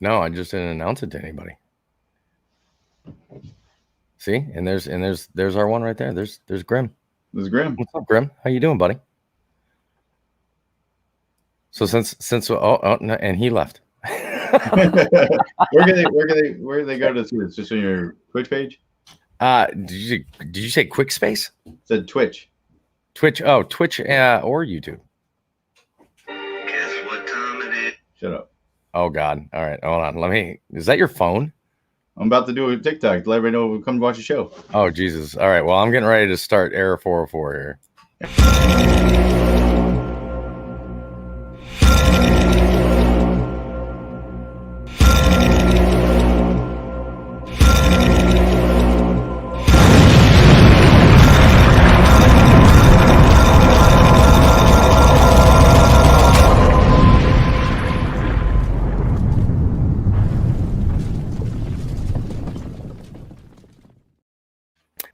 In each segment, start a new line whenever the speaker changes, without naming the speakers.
No, I just didn't announce it to anybody. See, and there's our one right there. There's Grim.
This is Grim.
What's up, Grim? How you doing, buddy? So since no, and he left.
Where do they go to see this? Just on your Twitch page?
Did you say Quick Space?
It said Twitch.
Twitch. Oh, Twitch or YouTube.
Guess what time it is?
Shut up.
Oh God. All right. Hold on. Is that your phone?
I'm about to do a TikTok to let everybody know we come to watch the show.
Oh Jesus. All right. Well, I'm getting ready to start Error 404 here.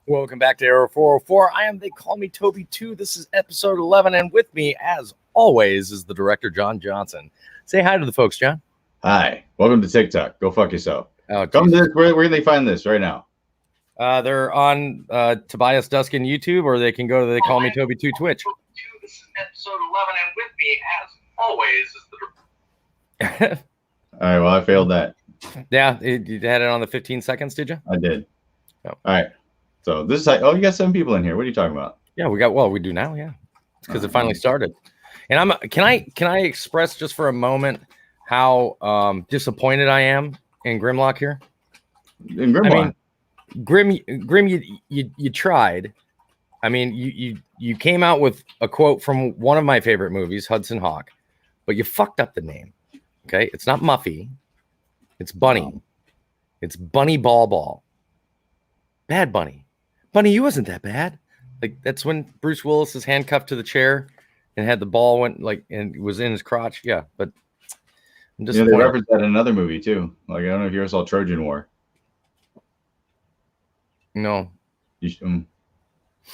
Welcome back to Error 404. I am They Call Me Toby 2. This is episode 11, and with me, as always, is the director, John Johnson. Say hi to the folks, John.
Hi. Welcome to TikTok. Go fuck yourself.
Oh,
Come to this. Where can they find this right now?
they're on Tobias Duskin YouTube, or they can go to They Call Me Toby 2 Twitch.
This is episode 11, and with me, as always, is the
All right. Well, I failed that.
Yeah, you had it on the 15 seconds, did you?
I did.
Oh.
All right. So this is you got 7 people in here. What are you talking about?
Yeah, we do now. Yeah, because it finally started. And can I express just for a moment how disappointed I am in Grimlock here?
In Grimlock?
I mean, Grim, you tried. I mean, you came out with a quote from one of my favorite movies, Hudson Hawk, but you fucked up the name. Okay, it's not Muffy, it's Bunny. It's Bunny Ball. Bad Bunny. Bunny, you wasn't that bad. Like, that's when Bruce Willis is handcuffed to the chair and had the ball and was in his crotch. Yeah, but I'm
They
disappointed.
reference that in another movie too. Like, I don't know if you ever saw Trojan War.
No.
Every time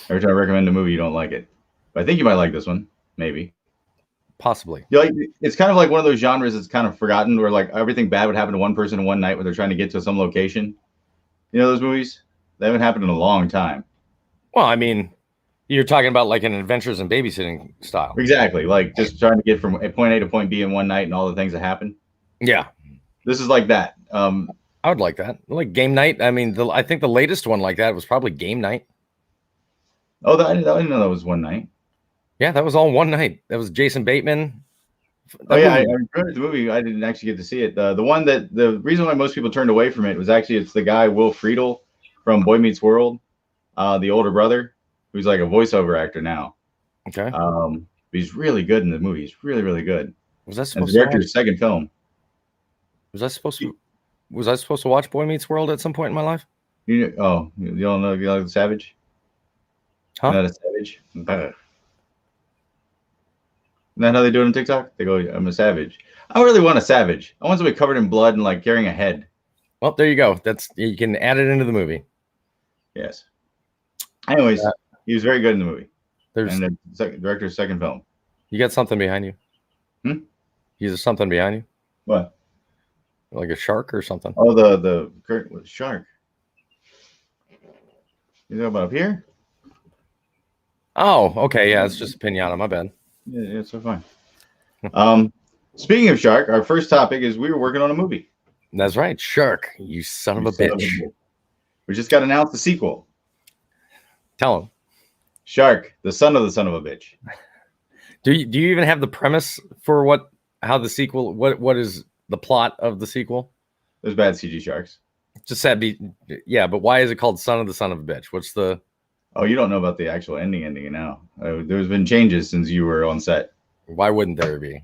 I recommend a movie, you don't like it. But I think you might like this one. Maybe.
Possibly.
It's kind of like one of those genres that's kind of forgotten, where like everything bad would happen to one person in one night when they're trying to get to some location. You know those movies? They haven't happened in a long time.
Well, I mean, you're talking about like an Adventures in Babysitting style.
Exactly. Like just trying to get from point A to point B in one night and all the things that happen.
Yeah.
This is like that.
I would like that. Like Game Night. I mean, I think the latest one like that was probably Game Night.
Oh, I didn't know that was one night.
Yeah, that was all one night. That was Jason Bateman.
I enjoyed the movie. I didn't actually get to see it. The reason why most people turned away from it was actually it's the guy Will Friedle from Boy Meets World, the older brother, who's like a voiceover actor now.
Okay.
He's really good in the movie. He's really, really good.
Was that
And
supposed
the director's second film.
Was I supposed to watch Boy Meets World at some point in my life?
You don't know you like the Savage?
Huh?
Not a savage. Isn't that how they do it on TikTok? They go, "I'm a savage." I don't really want a savage. I want somebody covered in blood and like carrying a head.
Well, there you go. You can add it into the movie.
Yes. Anyways, he was very good in the movie.
There's
And the director's second film.
You got something behind you? Is there something behind you?
What?
Like a shark or something?
Oh, the shark. You talking about up here?
Oh, okay. Yeah, it's just a pinata. My bad.
Yeah, it's so fine. Speaking of shark, our first topic is we were working on a movie.
That's right. Shark, you son of a bitch.
We just got announced the sequel.
Tell him.
Shark, the son of a bitch.
Do you even have the premise for how the sequel? What is the plot of the sequel?
There's bad CG sharks.
Just said, but why is it called Son of a Bitch? What's the?
Oh, you don't know about the actual ending now. There's been changes since you were on set.
Why wouldn't there be?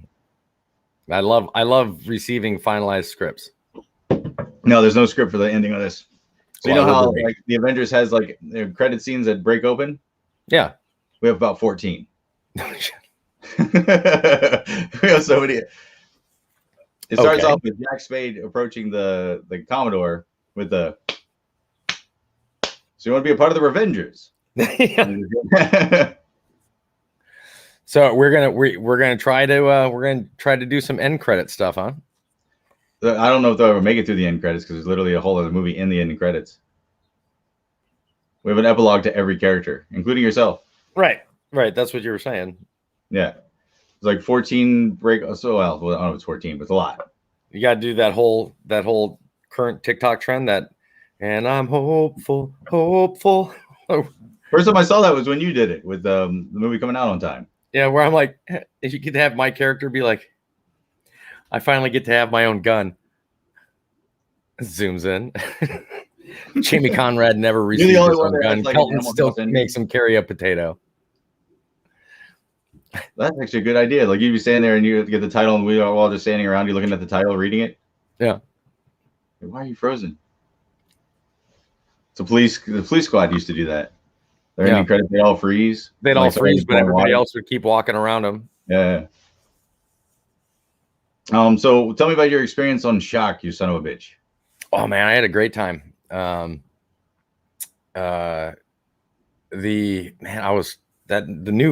I love receiving finalized scripts.
No, there's no script for the ending of this. So you know how like the Avengers has like their credit scenes that break open?
Yeah.
We have about 14. We have so many. It starts off with Jack Spade approaching the Commodore with the. So you want to be a part of the Revengers?
So we're gonna try to do some end credit stuff, huh?
I don't know if they'll ever make it through the end credits because there's literally a whole other movie in the ending credits. We have an epilogue to every character, including yourself.
Right. That's what you were saying.
Yeah. It's like 14 break. So, well, I don't know if it's 14, but it's a lot.
You got to do that whole current TikTok trend and I'm hopeful.
First time I saw that was when you did it with the movie coming out on time.
Yeah, where I'm like, if you could have my character be like, I finally get to have my own gun. Zooms in. Jamie Conrad never received his own gun. Like Kelton still makes him carry a potato.
That's actually a good idea. Like you'd be standing there and you get the title, and we are all just standing around you looking at the title, reading it.
Yeah.
Why are you frozen? The police squad used to do that. Their ending credits, they all freeze.
They'd all freeze, but everybody else would keep walking around them.
Yeah. So tell me about your experience on Shock, you son of a bitch.
Oh man, I had a great time. The new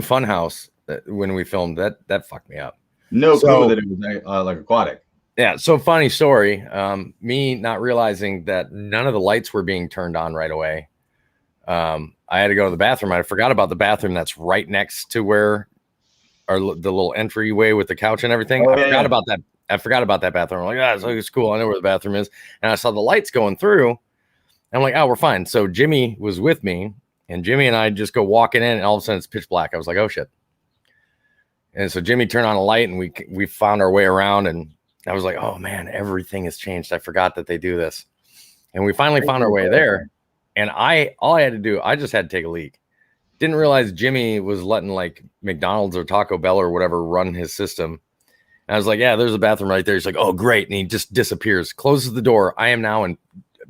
Funhouse when we filmed that fucked me up.
No clue that it was like aquatic.
Yeah. So funny story. Me not realizing that none of the lights were being turned on right away. I had to go to the bathroom. I forgot about the bathroom that's right next to where the little entryway with the couch and everything. I forgot about that. I forgot about that bathroom. I'm like, it's cool. I know where the bathroom is. And I saw the lights going through. I'm like, we're fine. So Jimmy was with me, and Jimmy and I just go walking in, and all of a sudden it's pitch black. I was like, oh shit. And so Jimmy turned on a light, and we found our way around, and I was like, oh man, everything has changed. I forgot that they do this. And we finally found our way there. And all I had to do, I just had to take a leak. Didn't realize Jimmy was letting like McDonald's or Taco Bell or whatever run his system. And I was like, yeah, there's a bathroom right there. He's like, oh, great. And he just disappears, closes the door. I am now in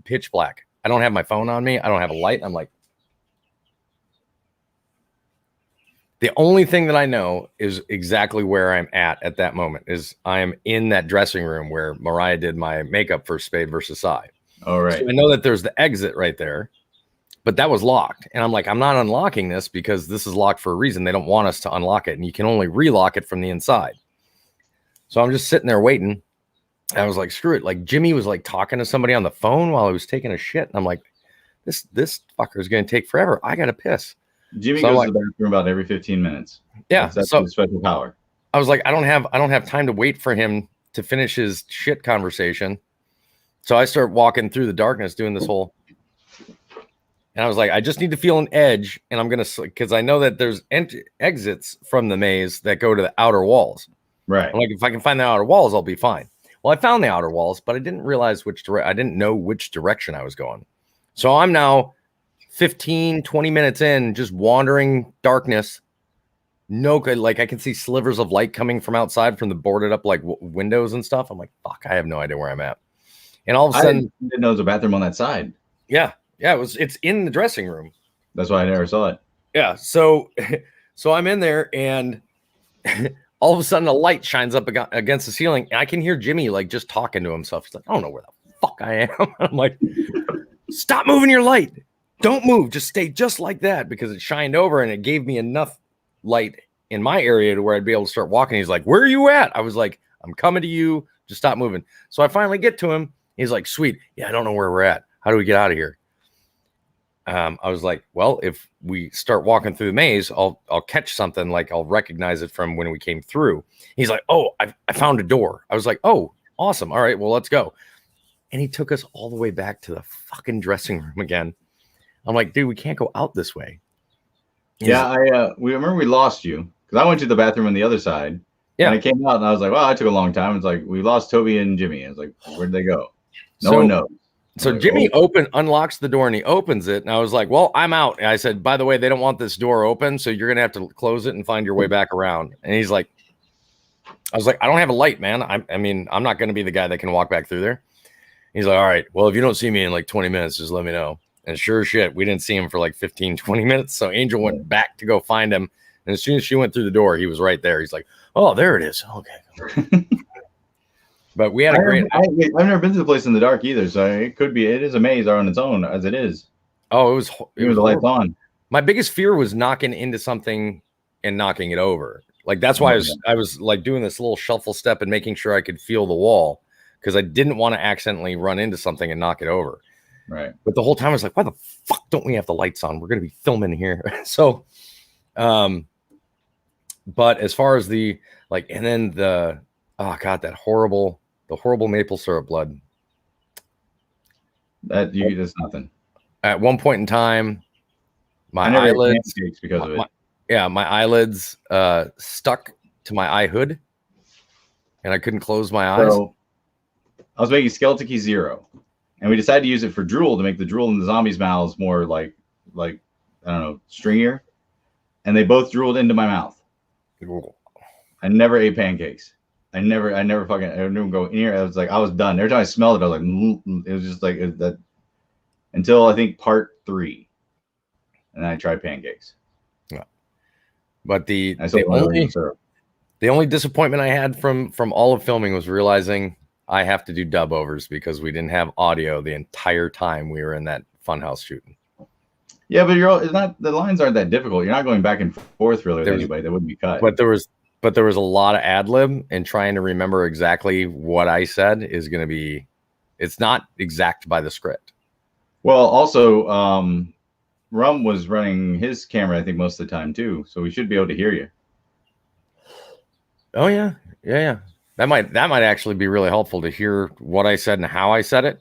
pitch black. I don't have my phone on me. I don't have a light. I'm like, the only thing that I know is exactly where I'm at that moment is I am in that dressing room where Mariah did my makeup for Spade versus Psy.
All right.
So I know that there's the exit right there, but that was locked. And I'm like, I'm not unlocking this because this is locked for a reason. They don't want us to unlock it. And you can only relock it from the inside. So I'm just sitting there waiting. I was like, screw it. Like Jimmy was like talking to somebody on the phone while I was taking a shit. And I'm like, this fucker is going to take forever. I got to piss.
Jimmy goes to the bathroom about every 15 minutes.
Yeah.
That's his special power.
I was like, I don't have time to wait for him to finish his shit conversation. So I start walking through the darkness doing this whole, and I was like, I just need to feel an edge, and I'm going to, because I know that there's exits from the maze that go to the outer walls.
Right.
I'm like, if I can find the outer walls, I'll be fine. Well, I found the outer walls, but I didn't realize I didn't know which direction I was going. So I'm now 15, 20 minutes in, just wandering darkness. No good. Like I can see slivers of light coming from outside from the boarded up like windows and stuff. I'm like, fuck, I have no idea where I'm at. And all of a sudden,
I didn't know there was a bathroom on that side.
Yeah. It's in the dressing room.
That's why I never saw it.
Yeah. So I'm in there, and all of a sudden a light shines up against the ceiling, and I can hear Jimmy like just talking to himself. He's like, I don't know where the fuck I am. I'm like, stop moving your light. Don't move. Just stay just like that, because it shined over and it gave me enough light in my area to where I'd be able to start walking. He's like, where are you at? I was like, I'm coming to you. Just stop moving. So I finally get to him. He's like, sweet. Yeah, I don't know where we're at. How do we get out of here? I was like, well, if we start walking through the maze, I'll catch something. Like I'll recognize it from when we came through. He's like, oh, I found a door. I was like, oh, awesome. All right, well, let's go. And he took us all the way back to the fucking dressing room again. I'm like, dude, we can't go out this way.
We remember we lost you because I went to the bathroom on the other side. Yeah. And I came out and I was like, well, I took a long time. It's like, we lost Toby and Jimmy. I was like, where'd they go? No one knows.
So like, Jimmy unlocks the door and he opens it. And I was like, well, I'm out. And I said, by the way, they don't want this door open. So you're going to have to close it and find your way back around. And he's like, I was like, I don't have a light, man. I mean, I'm not going to be the guy that can walk back through there. He's like, all right, well, if you don't see me in like 20 minutes, just let me know. And sure as shit, we didn't see him for like 15, 20 minutes. So Angel went back to go find him. And as soon as she went through the door, he was right there. He's like, oh, there it is. Okay. But we had a great.
I've never been to the place in the dark either. So it is a maze on its own as it is.
Oh, it was
the lights on.
My biggest fear was knocking into something and knocking it over. Like that's why I was like doing this little shuffle step and making sure I could feel the wall. because I didn't want to accidentally run into something and knock it over.
Right.
But the whole time I was like, why the fuck don't we have the lights on? We're going to be filming here. So, but as far as the, like, and then the, oh God, the horrible maple syrup blood.
That's nothing.
At one point in time, my
I never ate
eyelids,
pancakes because of it.
my eyelids stuck to my eye hood, and I couldn't close my eyes.
So I was making Skeleton Key Zero, and we decided to use it for drool to make the drool in the zombies' mouths more like I don't know, stringier. And they both drooled into my mouth. I never ate pancakes. I never fucking, I didn't go in here. I was like, I was done. Every time I smelled it, I was like, it was just like that until I think part 3. And then I tried pancakes.
Yeah. But the only disappointment I had from all of filming was realizing I have to do dub overs because we didn't have audio the entire time we were in that funhouse shooting.
Yeah, but it's not, the lines aren't that difficult. You're not going back and forth really with anybody. That wouldn't be cut.
But there was a lot of ad lib, and trying to remember exactly what I said is going to be, it's not exact by the script. Well,
also, Rum was running his camera, I think, most of the time too, so we should be able to hear you.
Oh yeah. That might actually be really helpful to hear what I said and how I said it.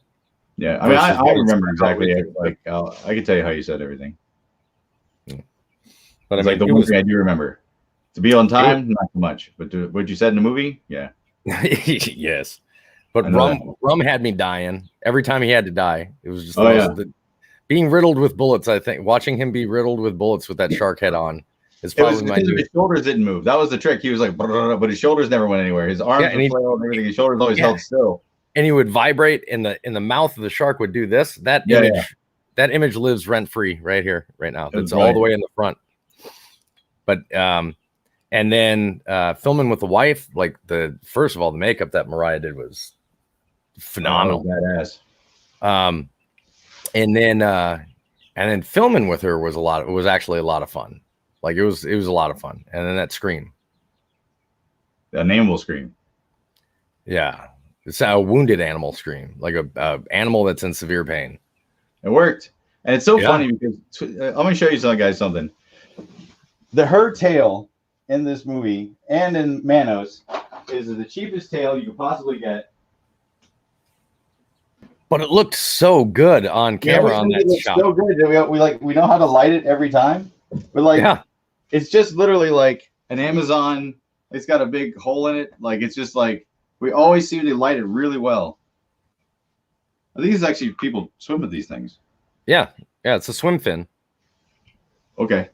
Yeah, I mean, I remember exactly. Like, I can tell you how you said everything. But it's like the one thing I do remember. To be on time, not so much. But what you said in the movie, yeah.
Yes. But Rum had me dying every time he had to die. It was just being riddled with bullets. I think watching him be riddled with bullets with that shark head on is probably my dude.
His shoulders didn't move. That was the trick. He was like, but his shoulders never went anywhere. His arms were flailed and everything. His shoulders always held still.
And he would vibrate, and the mouth of the shark would do this. That image lives rent free right here, right now. It's all the way in the front. But and then filming with the wife, like first of all, the makeup that Mariah did was phenomenal.
Badass.
And then filming with her was actually a lot of fun. Like it was a lot of fun. And then that scream.
An animal scream.
Yeah. It's a wounded animal scream, like a animal that's in severe pain.
It worked. And it's so funny because I'm going to show you something. Her tail in this movie and in Manos is the cheapest tail you could possibly get.
But it looked so good on camera on that shot.
So good. We know how to light it every time. But it's just literally like an Amazon. It's got a big hole in it. Like it's just like we always seem to light it really well. I think it's actually people swim with these things. Yeah, it's a swim fin. Okay.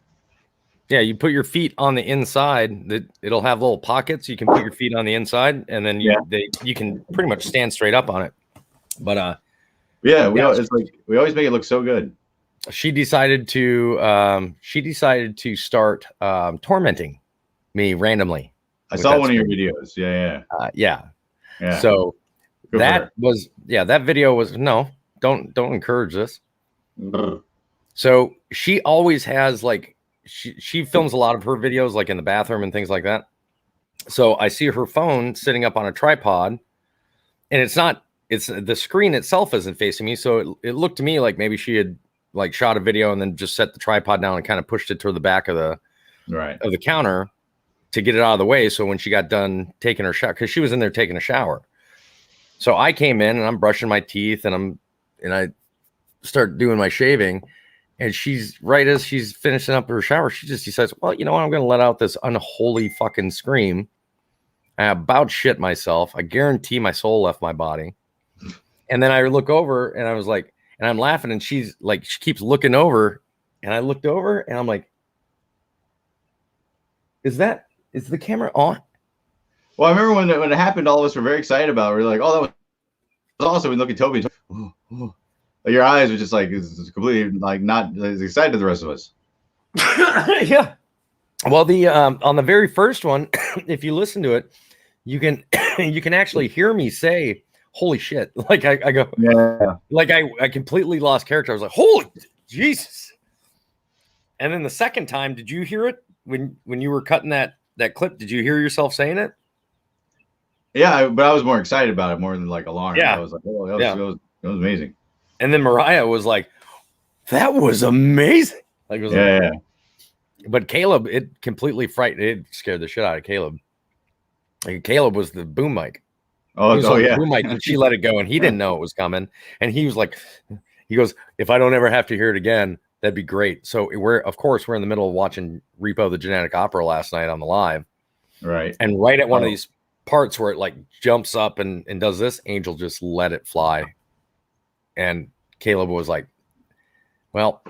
Yeah, you put your feet on the inside. It'll have little pockets. You can put your feet on the inside, and then you can pretty much stand straight up on it. But
we always make it look so good.
She decided to start tormenting me randomly.
I saw one of your videos. Yeah.
So that video was don't encourage this. So she always has like she films a lot of her videos like in the bathroom and things like that. So I see her phone sitting up on a tripod, and it's the screen itself isn't facing me. So it looked to me like maybe she had like shot a video and then just set the tripod down and kind of pushed it toward the back of the counter to get it out of the way. So when she got done taking her shower, because she was in there taking a shower. So I came in and I'm brushing my teeth and I start doing my shaving, and right as she's finishing up her shower, she just decides, well, you know what? I'm going to let out this unholy fucking scream. I about shit myself. I guarantee my soul left my body. And then I look over and I was like, and I'm laughing, and she's like, she keeps looking over, and I looked over and I'm like, is the camera on?
Well, I remember when it happened, all of us were very excited about it. We were like, oh, that was awesome. We look at Toby. Like, your eyes were just like, it's completely like not as excited as the rest of us.
Yeah. Well, on the very first one, if you listen to it, you can actually hear me say, holy shit. Like I go, like I completely lost character. I was like, holy Jesus. And then the second time, did you hear it when you were cutting that clip? Did you hear yourself saying it?
Yeah, but I was more excited about it more than like alarmed.
Yeah.
I was like, oh,
Yeah.
that was amazing.
And then Mariah was like, that was amazing. Like, it was like,
Yeah.
but Caleb, it completely frightened. It scared the shit out of Caleb. Like, Caleb was the boom mic. He was on the
Yeah.
boom mic, and she let it go, and he didn't know it was coming. And he was like, he goes, if I don't ever have to hear it again, that'd be great. So we're in the middle of watching Repo the Genetic Opera last night on the live.
Right.
And right at one of these parts where it like jumps up and does this, Angel just let it fly. And Caleb was like, well,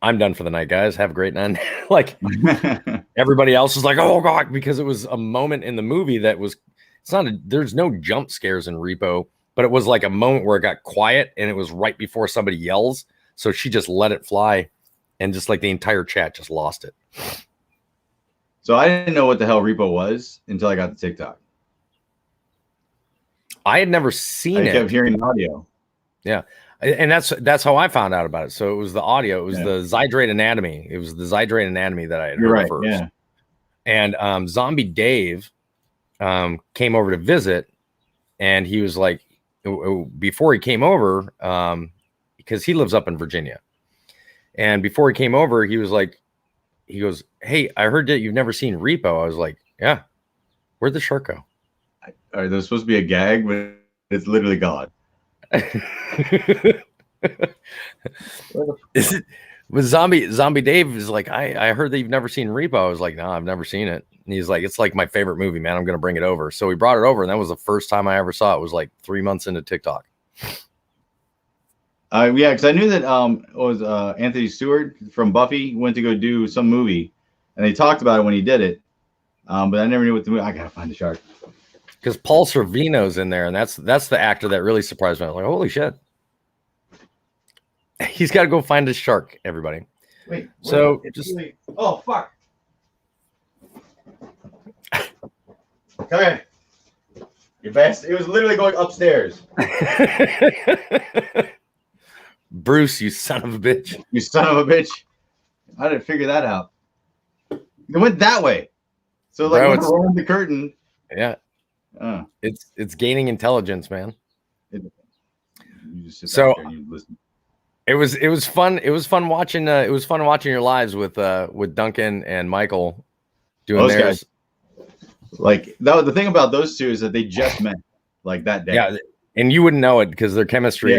I'm done for the night, guys. Have a great night. Like, everybody else was like, oh God, because it was a moment in the movie that was, there's no jump scares in Repo, but it was like a moment where it got quiet and it was right before somebody yells. So she just let it fly, and just like the entire chat just lost it.
So I didn't know what the hell Repo was until I got the TikTok.
I had never seen it.
I kept hearing the audio.
Yeah. And that's how I found out about it. So it was the audio. It was the Zydrate Anatomy. It was the Zydrate Anatomy that I had heard first.
Yeah.
And Zombie Dave came over to visit, and he was like, before he came over, because he lives up in Virginia, and before he came over, he was like, he goes, hey, I heard that you've never seen Repo. I was like, yeah. Where'd the shark go?
All right, there's supposed to be a gag, but it's literally gone.
With Zombie Dave is like, I heard that you've never seen Repo. I was like, no, I've never seen it. And he's like, it's like my favorite movie, man. I'm gonna bring it over. So we brought it over, and that was the first time I ever saw it. It was like 3 months into TikTok.
Yeah, because I knew that it was Anthony Stewart from Buffy went to go do some movie, and they talked about it when he did it. But I never knew what the movie. I gotta find the shark.
Because Paul Sorvino's in there, and that's the actor that really surprised me. I was like, holy shit. He's got to go find his shark, everybody.
Wait.
So
just oh fuck. Okay. Your best. It was literally going upstairs.
Bruce, you son of a bitch.
You son of a bitch. I didn't figure that out. It went that way. So like when we're on the curtain.
Yeah. It's gaining intelligence, man.
You just sit
so
there and you listen. It
was fun. It was fun watching your lives with Duncan and Michael doing theirs.
Guys. Like the thing about those two is that they just met like that day.
Yeah, and you wouldn't know it because their chemistry,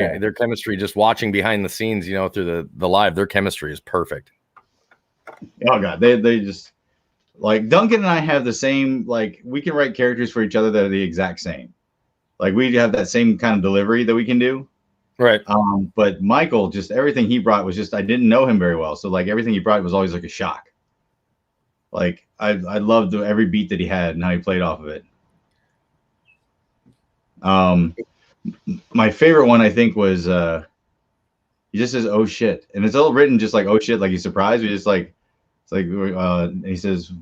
just watching behind the scenes, through the live, their chemistry is perfect.
Oh God, they just like Duncan and I have the same, like we can write characters for each other that are the exact same. Like we have that same kind of delivery that we can do.
Right.
But Michael, just everything he brought was just, I didn't know him very well. So like everything he brought was always like a shock. Like I loved every beat that he had and how he played off of it. My favorite one I think was he just says, oh shit. And it's all written just like, oh shit, like he's surprised. We just like, it's like, and he says,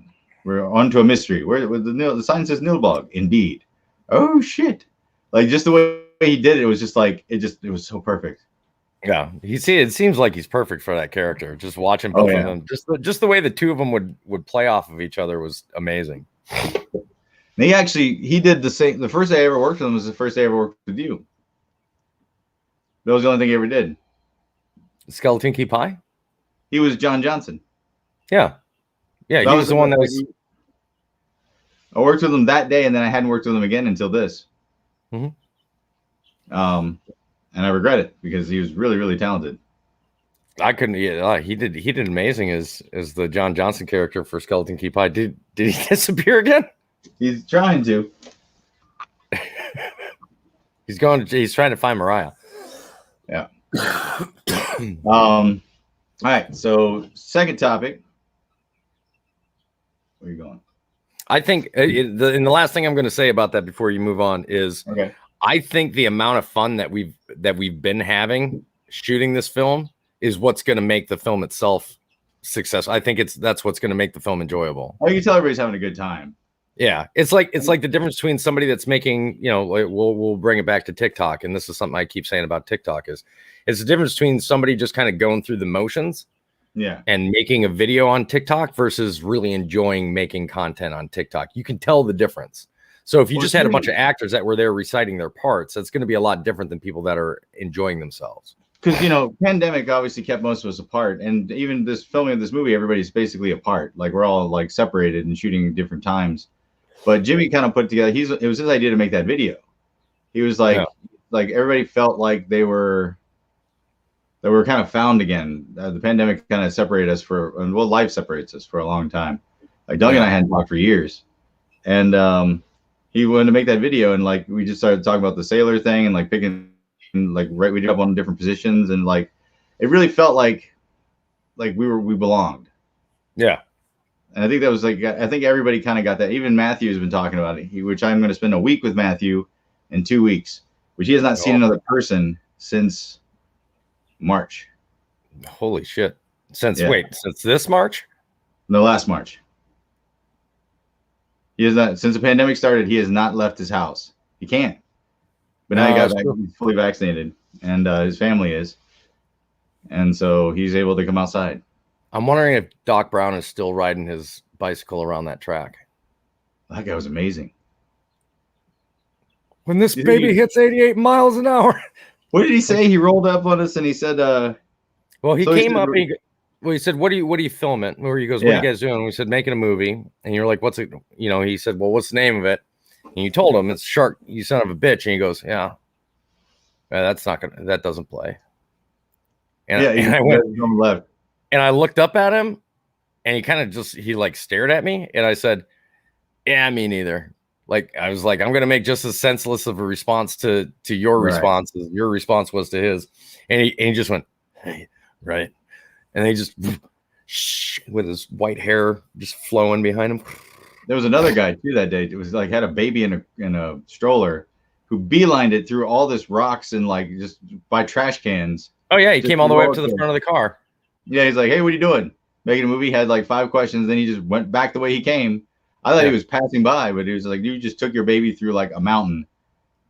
we're on to a mystery. Where the sign says Nilbog. Indeed. Oh shit. Like just the way he did it was just like, it was so perfect.
Yeah. It seems like he's perfect for that character. Just watching both of them. Just the way the two of them would play off of each other was amazing.
He did the same. The first day I ever worked with him was the first day I ever worked with you. That was the only thing he ever did.
Skeleton Key Pie?
He was John Johnson.
Yeah. Yeah, he was the one that was.
I worked with him that day, and then I hadn't worked with him again until this.
Mm-hmm.
And I regret it because he was really, really talented.
I couldn't. Yeah, he did amazing as the John Johnson character for Skeleton Key Pie. Did he disappear again?
He's trying to.
He's trying to find Mariah.
Yeah. All right. So second topic. Where are you going?
I think and the last thing I'm going to say about that before you move on is,
okay.
I think the amount of fun that we've been having shooting this film is what's going to make the film itself successful. I think that's what's going to make the film enjoyable.
Oh, you can tell everybody's having a good time.
Yeah, it's like the difference between somebody that's making, we'll bring it back to TikTok, and this is something I keep saying about TikTok is it's the difference between somebody just kind of going through the motions, and making a video on TikTok versus really enjoying making content on TikTok. You can tell the difference. So if you
Well,
just had a
Jimmy-
bunch of actors that were there reciting their parts, that's going to be a lot different than people that are enjoying themselves.
Because pandemic obviously kept most of us apart, and even this filming of this movie, everybody's basically apart. Like we're all like separated and shooting at different times. But Jimmy kind of put together. It was his idea to make that video. He was like, like everybody felt like they were kind of found again. The pandemic kind of separated us life separates us for a long time. Like Doug and I hadn't talked for years, and he wanted to make that video, and like we just started talking about the sailor thing and like picking. And like we did up on different positions, and like it really felt like we belonged.
Yeah,
and I think that was like I think everybody kind of got that. Even Matthew has been talking about it. Which I'm going to spend a week with Matthew in 2 weeks, which he has not seen another person since March.
Holy shit! Since this March?
No, last March. He has not since the pandemic started. He has not left his house. He can't. But now he's fully vaccinated, and his family is, and so he's able to come outside.
I'm wondering if Doc Brown is still riding his bicycle around that track.
That guy was amazing.
When this baby hits 88 miles an hour.
What did he say? He rolled up on us and he said,
well, he came up and he said, what are you filming? Where he goes, what are you guys doing? And we said, making a movie. And you're like, what's it? He said, well, what's the name of it? And you told him it's Shark, you son of a bitch. And he goes, yeah, that doesn't play. And, and I went on the left. And I looked up at him and he kind of he like stared at me. And I said, yeah, me neither. Like, I was like, I'm going to make just as senseless of a response to your response as your response was to his. And he just went, hey, right. And he just with his white hair just flowing behind him.
There was another guy too that day. It was like had a baby in a stroller who beelined it through all this rocks and like just by trash cans.
Oh yeah, he came all the way up to the front of the car.
Yeah, he's like, hey, what are you doing? Making a movie. Had like 5 questions, then he just went back the way he came. I thought he was passing by, but he was like, you just took your baby through like a mountain.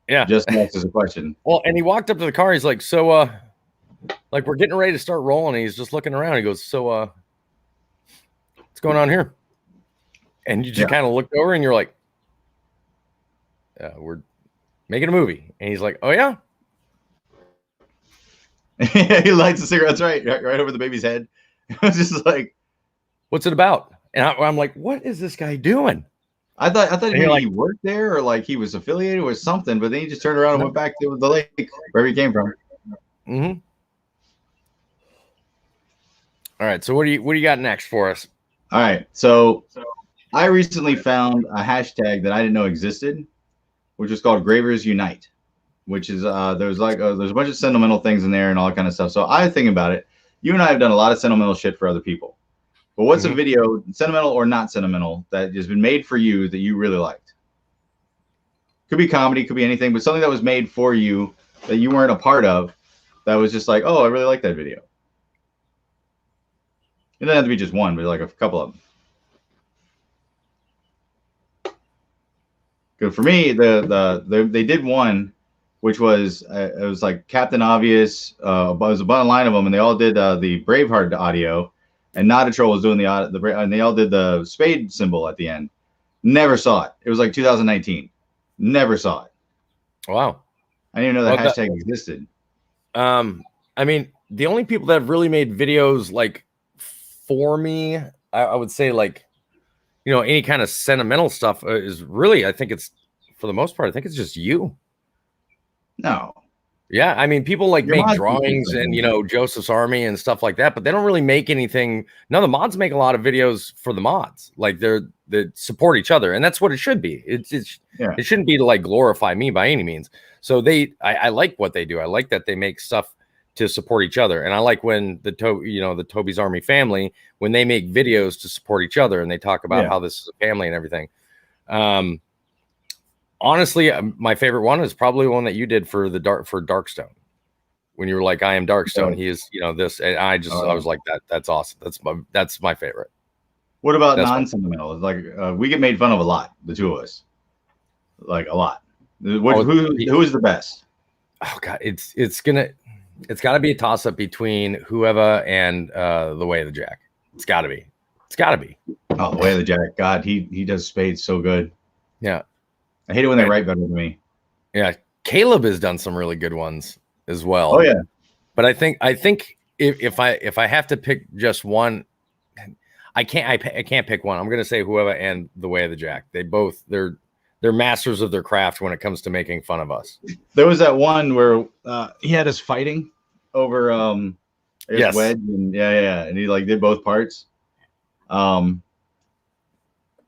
Yeah, just to ask us a question.
Well, and he walked up to the car. He's like, so like we're getting ready to start rolling. And he's just looking around. He goes, so what's going on here? And you just kind of looked over and you're like, we're making a movie. And he's like, oh, yeah.
He lights the cigarettes right over the baby's head. It was just like,
what's it about? And I'm like, what is this guy doing?
I thought he worked there or like he was affiliated with something, but then he just turned around and went back to the lake wherever he came from.
Mm-hmm. All right. So what do you got next for us?
All right. So I recently found a hashtag that I didn't know existed, which was called Gravers Unite, which is there's a bunch of sentimental things in there and all that kind of stuff. So I think about it. You and I have done a lot of sentimental shit for other people. But what's a video, sentimental or not sentimental, that has been made for you that you really liked? Could be comedy, could be anything, but something that was made for you that you weren't a part of that was just like, oh, I really like that video. It doesn't have to be just one, but like a couple of them. Good for me. They did one, which was it was like Captain Obvious. It was a line of them, and they all did the Braveheart audio, and Not a Troll was doing and they all did the spade symbol at the end. Never saw it. It was like 2019. Never saw it.
Wow.
I didn't even know that hashtag existed.
I mean, the only people that have really made videos like for me, I would say like, any kind of sentimental stuff is really, I think it's for the most part, I think it's just you.
No.
Yeah. I mean, people like make drawings and, Joseph's Army and stuff like that, but they don't really make anything. No, the mods make a lot of videos for the mods. Like they support each other, and that's what it should be. It shouldn't be to like glorify me by any means. So I like what they do. I like that they make stuff to support each other. And I like when the Toby's Army family, when they make videos to support each other and they talk about how this is a family and everything. Honestly, my favorite one is probably one that you did for Darkstone. When you were like, I am Darkstone. He is, this. And I was like, that's awesome. That's my favorite.
What about non-sentimental? Like we get made fun of a lot, the two of us. Like a lot. Who is the best?
Oh God, it's got to be a toss-up between Whoever and The Way of the Jack. It's got to be. Oh,
The Way of the Jack. God, he does spades so good.
Yeah.
I hate it when they write better than me.
Yeah, Caleb has done some really good ones as well.
Oh yeah,
but I think if I have to pick just one, I can't pick one. I'm gonna say Whoever and The Way of the Jack. They're masters of their craft when it comes to making fun of us.
there was that one where he had us fighting over I guess
Yes.
Wedge, and and he like did both parts. The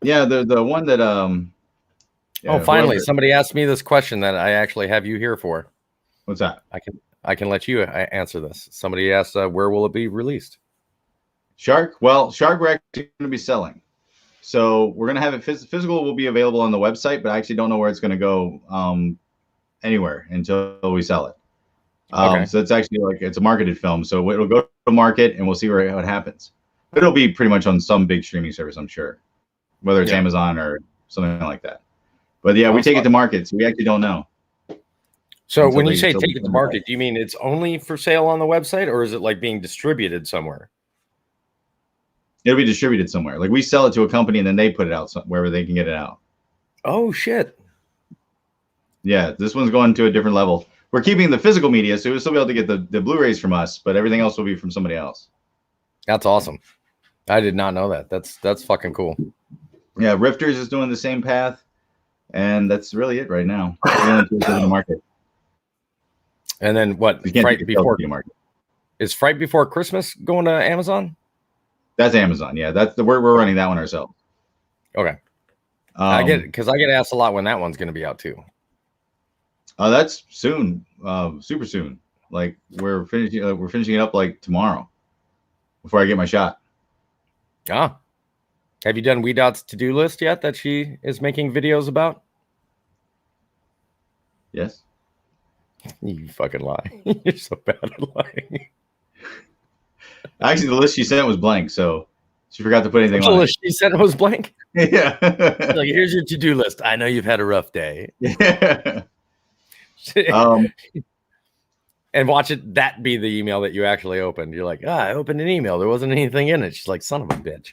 one that
Finally,
whoever-
somebody asked me this question that I actually have you here for.
what's that?
I can let you answer this. Somebody asked, where will it be released?
Shark? Well, Shark we're actually going to be selling. So we're going to have it physical will be available on the website, but I actually don't know where it's going to go anywhere until we sell it.
Okay.
So it's actually it's a marketed film. So it'll go to market and we'll see what happens. But it'll be pretty much on some big streaming service, I'm sure, whether it's Amazon or something like that. But yeah, we take it to market. So we actually don't know.
So when you say take it to market, do you mean it's only for sale on the website, or is it like being distributed somewhere?
It'll be distributed somewhere. Like we sell it to a company and then they put it out wherever they can get it out.
Oh shit.
Yeah, this one's going to a different level. We're keeping the physical media, so we'll still be able to get the Blu-rays from us, but everything else will be from somebody else.
That's awesome. I did not know that. That's fucking cool.
Yeah, Rifters is doing the same path, and that's really it right now. We're going to the market.
And then what? Fright Before
market.
Is Fright Before Christmas going to Amazon?
That's Amazon. Yeah, that's we're running that one ourselves.
Okay. I get asked a lot when that one's going to be out too.
That's soon, super soon. Like we're finishing it up like tomorrow, before I get my shot.
Ah, have you done Wee Dot's to-do list yet that she is making videos about?
Yes.
You fucking lie. You're so bad at lying.
Actually, the list she sent was blank, so she forgot to put anything on.
She said it was blank.
Yeah.
Like, here's your to-do list. I know you've had a rough day.
Yeah.
And watch it. That be the email that you actually opened. You're like, I opened an email. There wasn't anything in it. She's like, son of a bitch.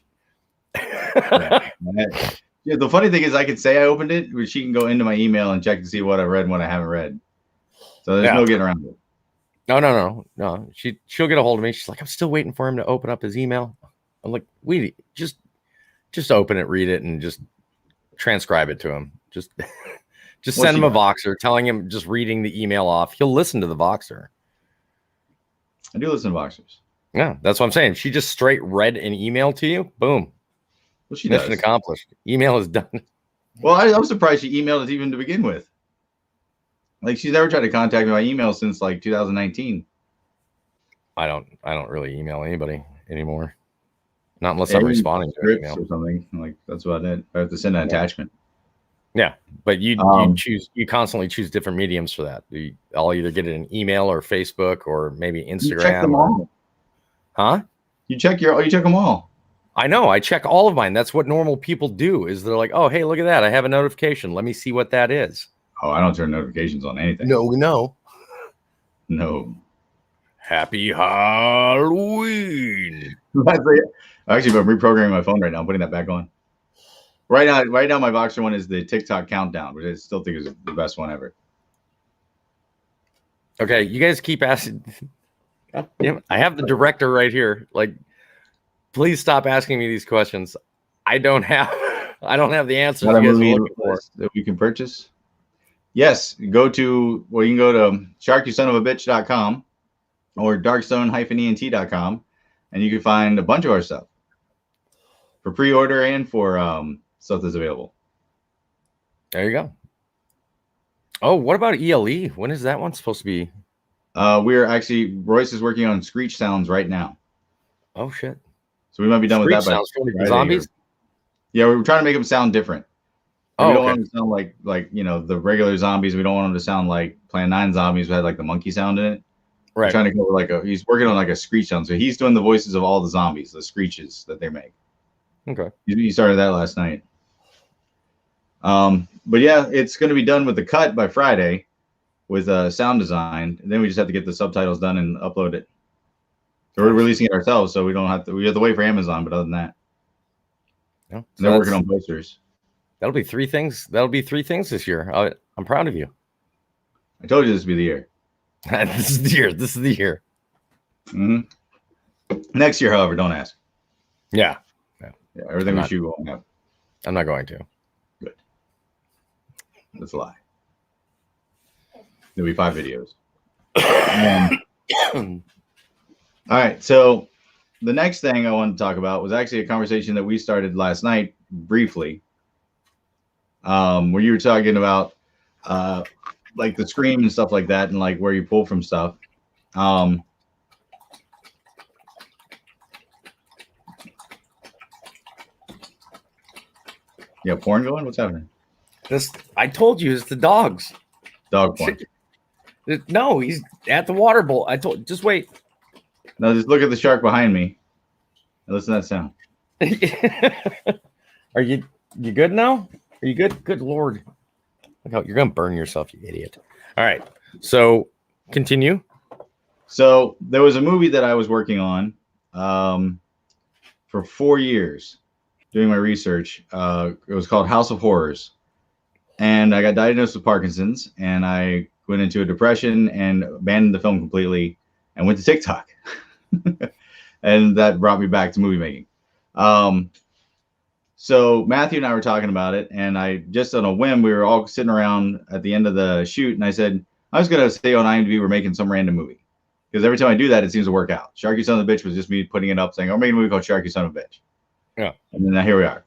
Yeah. The funny thing is, I could say I opened it, but she can go into my email and check to see what I read and what I haven't read. So there's no getting around it.
No. She'll get a hold of me. She's like, I'm still waiting for him to open up his email. I'm like, we just open it, read it, and just transcribe it to him. Just send him a Voxer, telling him, just reading the email off. He'll listen to the Voxer.
I do listen to Voxers.
Yeah, that's what I'm saying. She just straight read an email to you. Boom.
Well, she
Mission
does.
accomplished. Email is done.
Well, I'm surprised she emailed it even to begin with. Like she's never tried to contact me by email since like 2019.
I don't really email anybody anymore. Not unless I'm responding to an email
or something. Like that's about it. I have to send an attachment.
Yeah, but you constantly choose different mediums for that. I'll either get it in email or Facebook or maybe Instagram.
You check them all.
Huh?
You check them all.
I know. I check all of mine. That's what normal people do. Is they're like, oh, hey, look at that. I have a notification. Let me see what that is.
Oh, I don't turn notifications on anything.
No.
Happy
Halloween.
Actually, I'm reprogramming my phone right now. I'm putting that back on. Right now, my Voxer one is the TikTok countdown, which I still think is the best one ever.
Okay, you guys keep asking. God damn it. I have the director right here. Like, please stop asking me these questions. I don't have the answers you guys are looking for.
That we can purchase. Yes, you can go to sharkyousonofaBitch.com or darkstone-ent.com, and you can find a bunch of our stuff for pre-order and for stuff that's available.
There you go. Oh, what about ELE? When is that one supposed to be?
Royce is working on Screech sounds right now.
Oh shit!
So we might be done with that.
Sounds by zombies.
Yeah, we're trying to make them sound different.
Oh,
we don't want them to sound like the regular zombies. We don't want them to sound like Plan 9 zombies who had like the monkey sound in it.
Right.
We're trying to go he's working on like a Screech sound. So he's doing the voices of all the zombies, the screeches that they make.
Okay.
He started that last night. But yeah, it's going to be done with the cut by Friday with sound design. And then we just have to get the subtitles done and upload it. So we're releasing it ourselves. So we have to wait for Amazon. But other than that,
No,
they're working on posters.
That'll be three things. That'll be three things this year. I'm proud of you.
I told you this would be the year.
This is the year. This is the year.
Mm-hmm. Next year, however, don't ask.
Yeah.
Yeah, everything we shoot won't happen.
I'm not going to.
Good. That's a lie. There'll be 5 videos. All right. So the next thing I wanted to talk about was actually a conversation that we started last night briefly, where you were talking about like the Scream and stuff like that, and like where you pull from stuff. Yeah, porn going? What's happening?
I told you, it's the dogs.
Dog porn.
No, he's at the water bowl. Just wait.
No, just look at the shark behind me and listen to that sound.
Are you good now? Are you good? Good Lord. Look how you're gonna burn yourself, you idiot. All right. So continue.
So there was a movie that I was working on for 4 years doing my research. It was called House of Horrors. And I got diagnosed with Parkinson's, and I went into a depression and abandoned the film completely and went to TikTok. And that brought me back to movie making. So Matthew and I were talking about it, and I just on a whim, we were all sitting around at the end of the shoot, and I said, I was going to say on IMDb we're making some random movie. Because every time I do that, it seems to work out. Sharky Son of a Bitch was just me putting it up saying, I'm making a movie called Sharky Son of a Bitch.
Yeah.
And then here we are.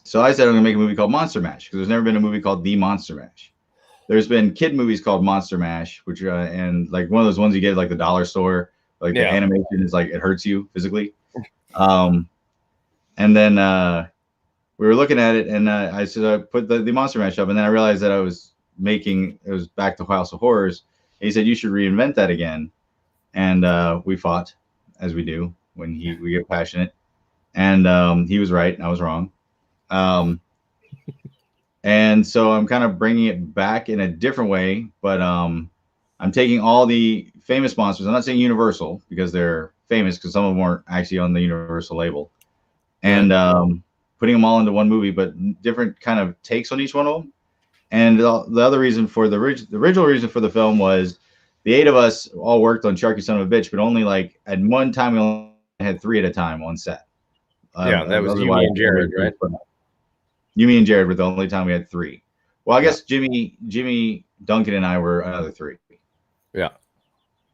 So I said I'm going to make a movie called Monster Mash, because there's never been a movie called The Monster Mash. There's been kid movies called Monster Mash, which and like one of those ones you get at like the dollar store, like the animation is like it hurts you physically. And then we were looking at it, and I said I put the Monster Mash up, and then I realized that I was making it was back to House of Horrors. And he said you should reinvent that again, and we fought as we do when we get passionate, and he was right and I was wrong. And so I'm kind of bringing it back in a different way, but I'm taking all the famous monsters. I'm not saying Universal because they're famous, because some of them weren't actually on the Universal label, and putting them all into one movie, but different kind of takes on each one of them. And the other reason for the original reason for the film was the 8 of us all worked on Sharky Son of a Bitch, but only like at one time we only had 3 at a time on set.
Yeah, that was you, me, and Jared, right?
You, me, and Jared were the only time we had 3. Well, I guess Jimmy, Duncan, and I were another 3.
Yeah.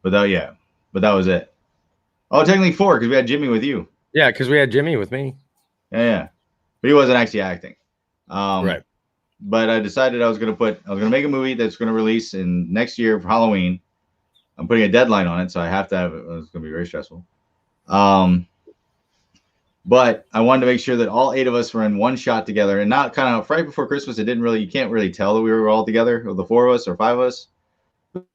But that was it. Oh, technically 4 because we had Jimmy with you.
Yeah, because we had Jimmy with me.
Yeah. But he wasn't actually acting.
Right.
But I decided I was going to make a movie that's going to release in next year for Halloween. I'm putting a deadline on it, so I have to have it. It's going to be very stressful. But I wanted to make sure that all 8 of us were in one shot together, and not kind of right before Christmas. You can't really tell that we were all together, or the 4 of us or 5 of us.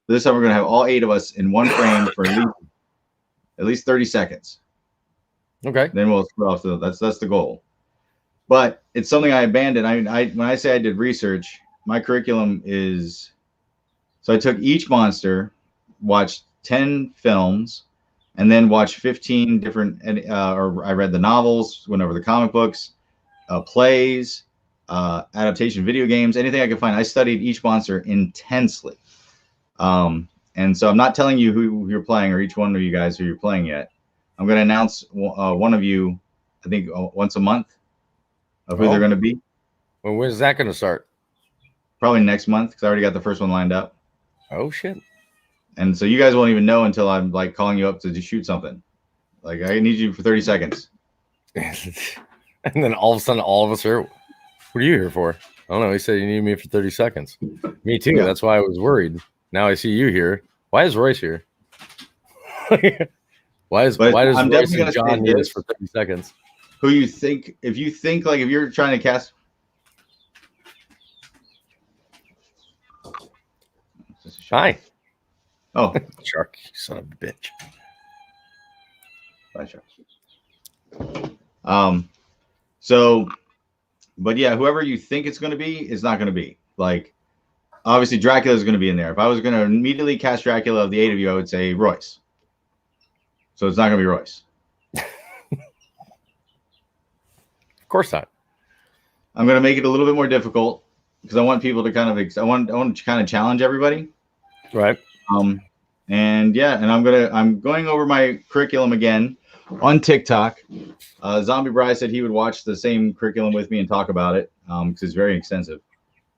This time we're going to have all 8 of us in one frame for at least 30 seconds.
Okay.
Then we'll split off. That's the goal. But it's something I abandoned. When I say I did research, my curriculum is, so I took each monster, watched 10 films, and then watched 15 different, or I read the novels, went over the comic books, plays, adaptation video games, anything I could find. I studied each monster intensely. And so I'm not telling you who you're playing, or each one of you guys who you're playing yet. I'm going to announce one of you, I think once a month, of who they're going to be.
Well, when's that going to start?
Probably next month, because I already got the first one lined up.
Oh, shit.
And so you guys won't even know until I'm like calling you up to shoot something. Like, I need you for 30 seconds.
And then all of a sudden, all of us are, what are you here for? I don't know. He said you need me for 30 seconds. Me too. Yeah. That's why I was worried. Now I see you here. Why is Royce here? Why does Royce and John need us for 30 seconds?
Who you think, if you're trying to cast.
Hi.
Oh.
Shark, you son of a bitch.
Bye, Shark. So, but yeah, whoever you think it's going to be is not going to be. Like, obviously Dracula is going to be in there. If I was going to immediately cast Dracula of the 8 of you, I would say Royce. So it's not going to be Royce.
Of course not.
I'm gonna make it a little bit more difficult because I want people to kind of I want to kind of challenge everybody.
Right.
And yeah, and I'm going over my curriculum again on TikTok. Zombie Bride said he would watch the same curriculum with me and talk about it because it's very extensive.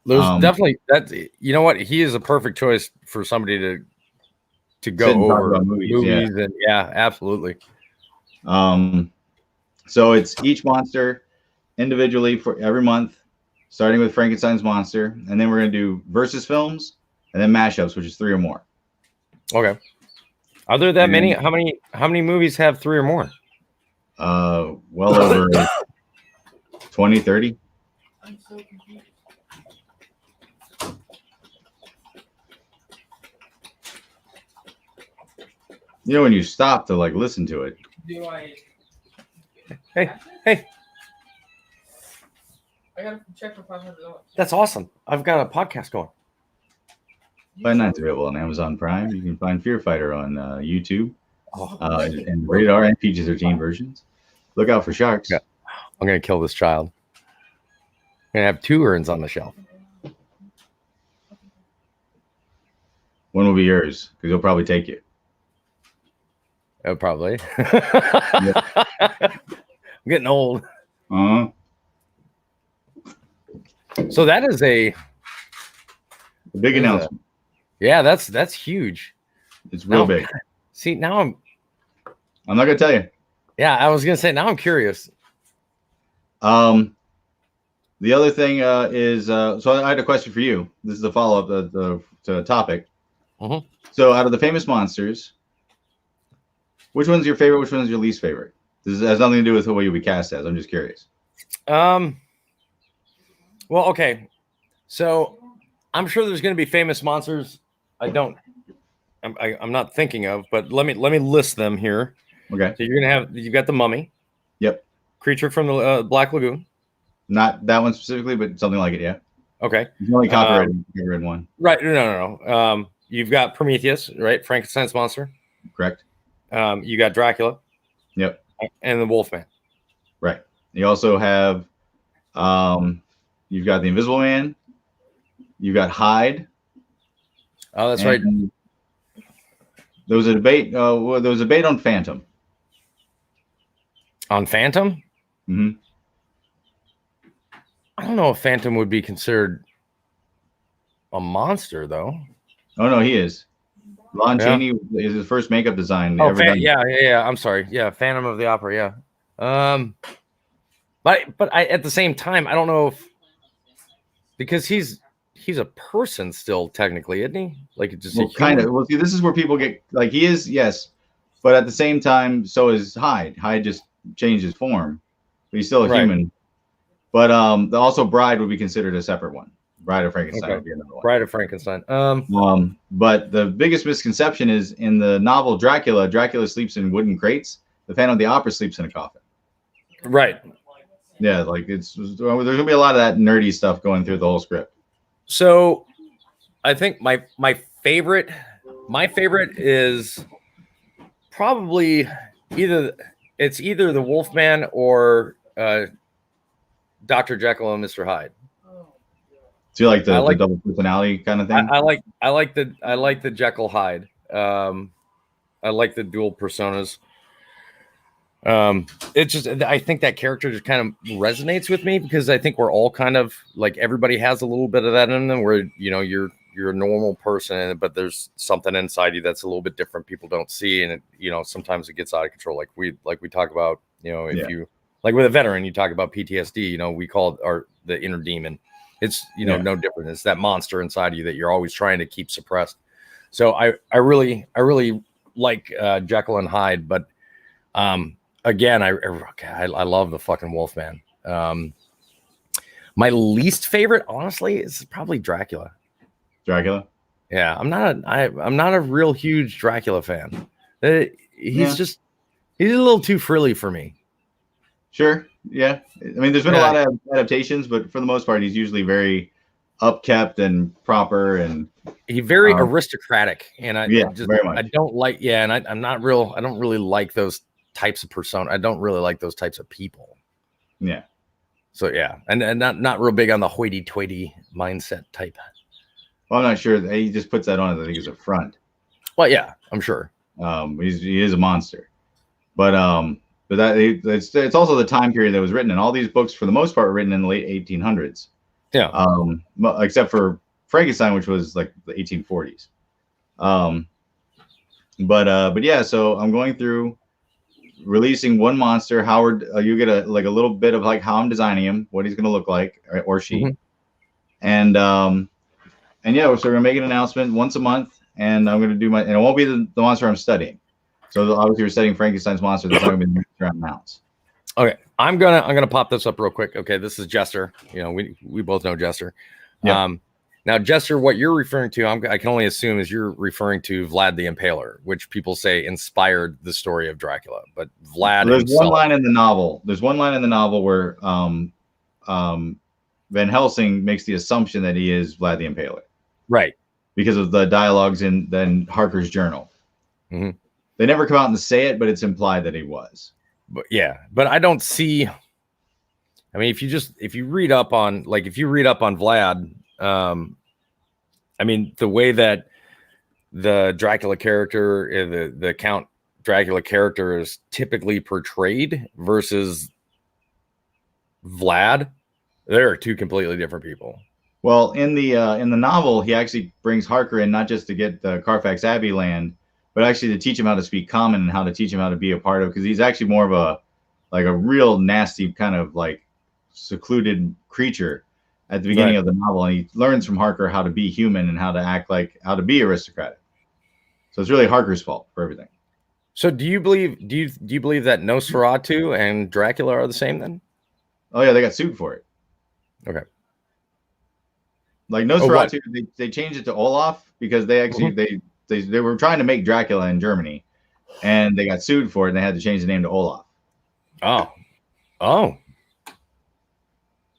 There's definitely that. You know what? He is a perfect choice for somebody to go over movies and yeah, absolutely.
So it's each monster individually for every month, starting with Frankenstein's monster, and then we're gonna do versus films and then mashups, which is 3 or more.
Okay. Are there that many? How many movies have 3 or more?
Well over 20, 30.
I'm so confused.
You know when you stop to like listen to it.
Do I?
Hey.
I gotta check for $500.
That's awesome. I've got a podcast going.
Fight Night's available on Amazon Prime. You can find Fear Fighter on YouTube,
Oh,
and Radar and PG-13 versions. Look out for sharks.
Yeah. I'm gonna kill this child. I'm gonna have 2 urns on the shelf.
One will be yours because he'll probably take you.
Oh, probably. I'm getting old.
Uh-huh.
So that is a
big announcement.
Yeah, that's huge.
It's real big.
See, now
I'm not gonna tell you.
Yeah, I was gonna say now I'm curious.
The other thing is so I had a question for you. This is a follow-up to the topic.
Mhm.
So out of the famous monsters, which one's your favorite? Which one's your least favorite? This has nothing to do with who you'll be cast as. I'm just curious.
Well, okay. So I'm sure there's going to be famous monsters. I'm not thinking of, but let me list them here.
Okay.
So you've got the Mummy.
Yep.
Creature from the Black Lagoon.
Not that one specifically, but something like it. Yeah.
Okay.
The only copyrighted one.
Right. No. You've got Prometheus, right? Frankenstein's monster.
Correct.
You got Dracula.
Yep.
And the Wolfman.
Right. You also have, you've got the Invisible Man. You've got Hyde.
Oh, that's right.
There was a debate. There was a debate on Phantom.
On Phantom?
Mm-hmm.
I don't know if Phantom would be considered a monster, though.
Oh no, he is. Lon Chaney is his first makeup design
Oh,
ever done.
yeah. I'm sorry. Yeah, Phantom of the Opera. Yeah. But I at the same time, I don't know if because he's a person still technically, isn't he? Like just
kind of. Well, see, this is where people get like he is, yes, but at the same time, so is Hyde. Hyde just changed his form, but he's still a human. But also Bride would be considered a separate one. Bride of Frankenstein would be another one.
Bride of Frankenstein.
But the biggest misconception is in the novel Dracula. Dracula sleeps in wooden crates. The Phantom of the Opera sleeps in a coffin.
Right.
Yeah, like there's gonna be a lot of that nerdy stuff going through the whole script.
So, I think my favorite is probably either the Wolfman or Dr. Jekyll and Mr. Hyde.
Do you like the double personality kind of thing?
I like the Jekyll Hyde. I like the dual personas. It's just I think that character just kind of resonates with me because I think we're all kind of like everybody has a little bit of that in them where you're a normal person but there's something inside you that's a little bit different people don't see and sometimes it gets out of control like we talk about if you like with a veteran you talk about PTSD we call it the inner demon. It's no different. It's that monster inside you that you're always trying to keep suppressed. So I really like Jekyll and Hyde, but again, I love the fucking Wolfman. My least favorite, honestly, is probably Dracula.
Dracula?
Yeah, I'm not a real huge Dracula fan. He's a little too frilly for me. Sure.
Yeah. I mean, there's been a lot of adaptations, but for the most part, he's usually very upkept and proper and
he's very aristocratic. And
very much.
I don't like, and I don't really like those types of persona. I don't really like those types of people.
Yeah.
So yeah, and not real big on the hoity-toity mindset type.
Well, I'm not sure. He just puts that on, I think, as a front.
Well, yeah, I'm sure.
He is a monster, but it's also the time period that was written, and all these books, for the most part, were written in the late 1800s.
Yeah.
Except for Frankenstein, which was like the 1840s. But yeah, so I'm going through releasing one monster. Howard, you get a little bit of like how I'm designing him, what he's going to look like, or she, and yeah, so we're gonna make an announcement once a month, and I'm gonna do and it won't be the monster I'm studying. So obviously we're studying Frankenstein's monster. That's not gonna be the monster I'm announced.
Okay, I'm gonna pop this up real quick. Okay, this is Jester. You know, we both know Jester.
Yeah.
Now, Jester, what you're referring to, I can only assume is you're referring to Vlad the Impaler, which people say inspired the story of Dracula. But Vlad,
there's one line in the novel. There's one line in the novel where Van Helsing makes the assumption that he is Vlad the Impaler,
right?
Because of the dialogues in Harker's journal.
Mm-hmm.
They never come out and say it, but it's implied that he was.
But yeah, but I don't see. I mean, if you read up on Vlad, I mean, the way that the Dracula character, the Count Dracula character is typically portrayed versus Vlad, they're two completely different people.
Well, in the novel, he actually brings Harker in not just to get the Carfax Abbey land, but actually to teach him how to speak common and how to teach him how to be a part of, because he's actually more of a real nasty kind of like secluded creature at the beginning of the novel, and he learns from Harker how to be human and how to act like how to be aristocratic. So it's really Harker's fault for everything.
So do you believe that Nosferatu and Dracula are the same then?
Oh yeah, they got sued for it.
Okay.
Like Nosferatu, they changed it to Olaf because they actually they were trying to make Dracula in Germany, and they got sued for it, and they had to change the name to Olaf.
Oh.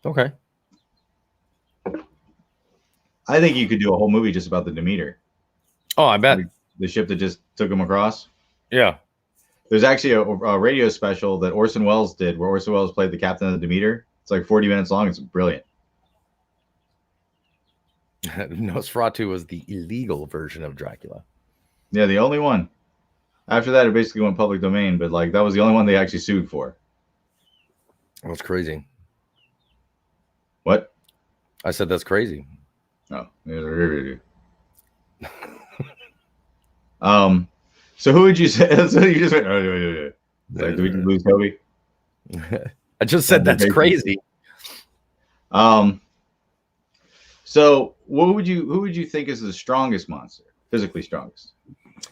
Okay.
I think you could do a whole movie just about the Demeter.
Oh, I bet.
The ship that just took him across.
Yeah.
There's actually a radio special that Orson Welles did where Orson Welles played the captain of the Demeter. It's like 40 minutes long. It's brilliant.
Nosferatu was the illegal version of Dracula.
Yeah, the only one. After that, it basically went public domain, but like that was the only one they actually sued for.
That's crazy.
What?
I said that's crazy.
Oh, so who would you say? So you just went, like, do we lose Toby?
I just said that's crazy.
So who would you think is the strongest monster? Physically strongest?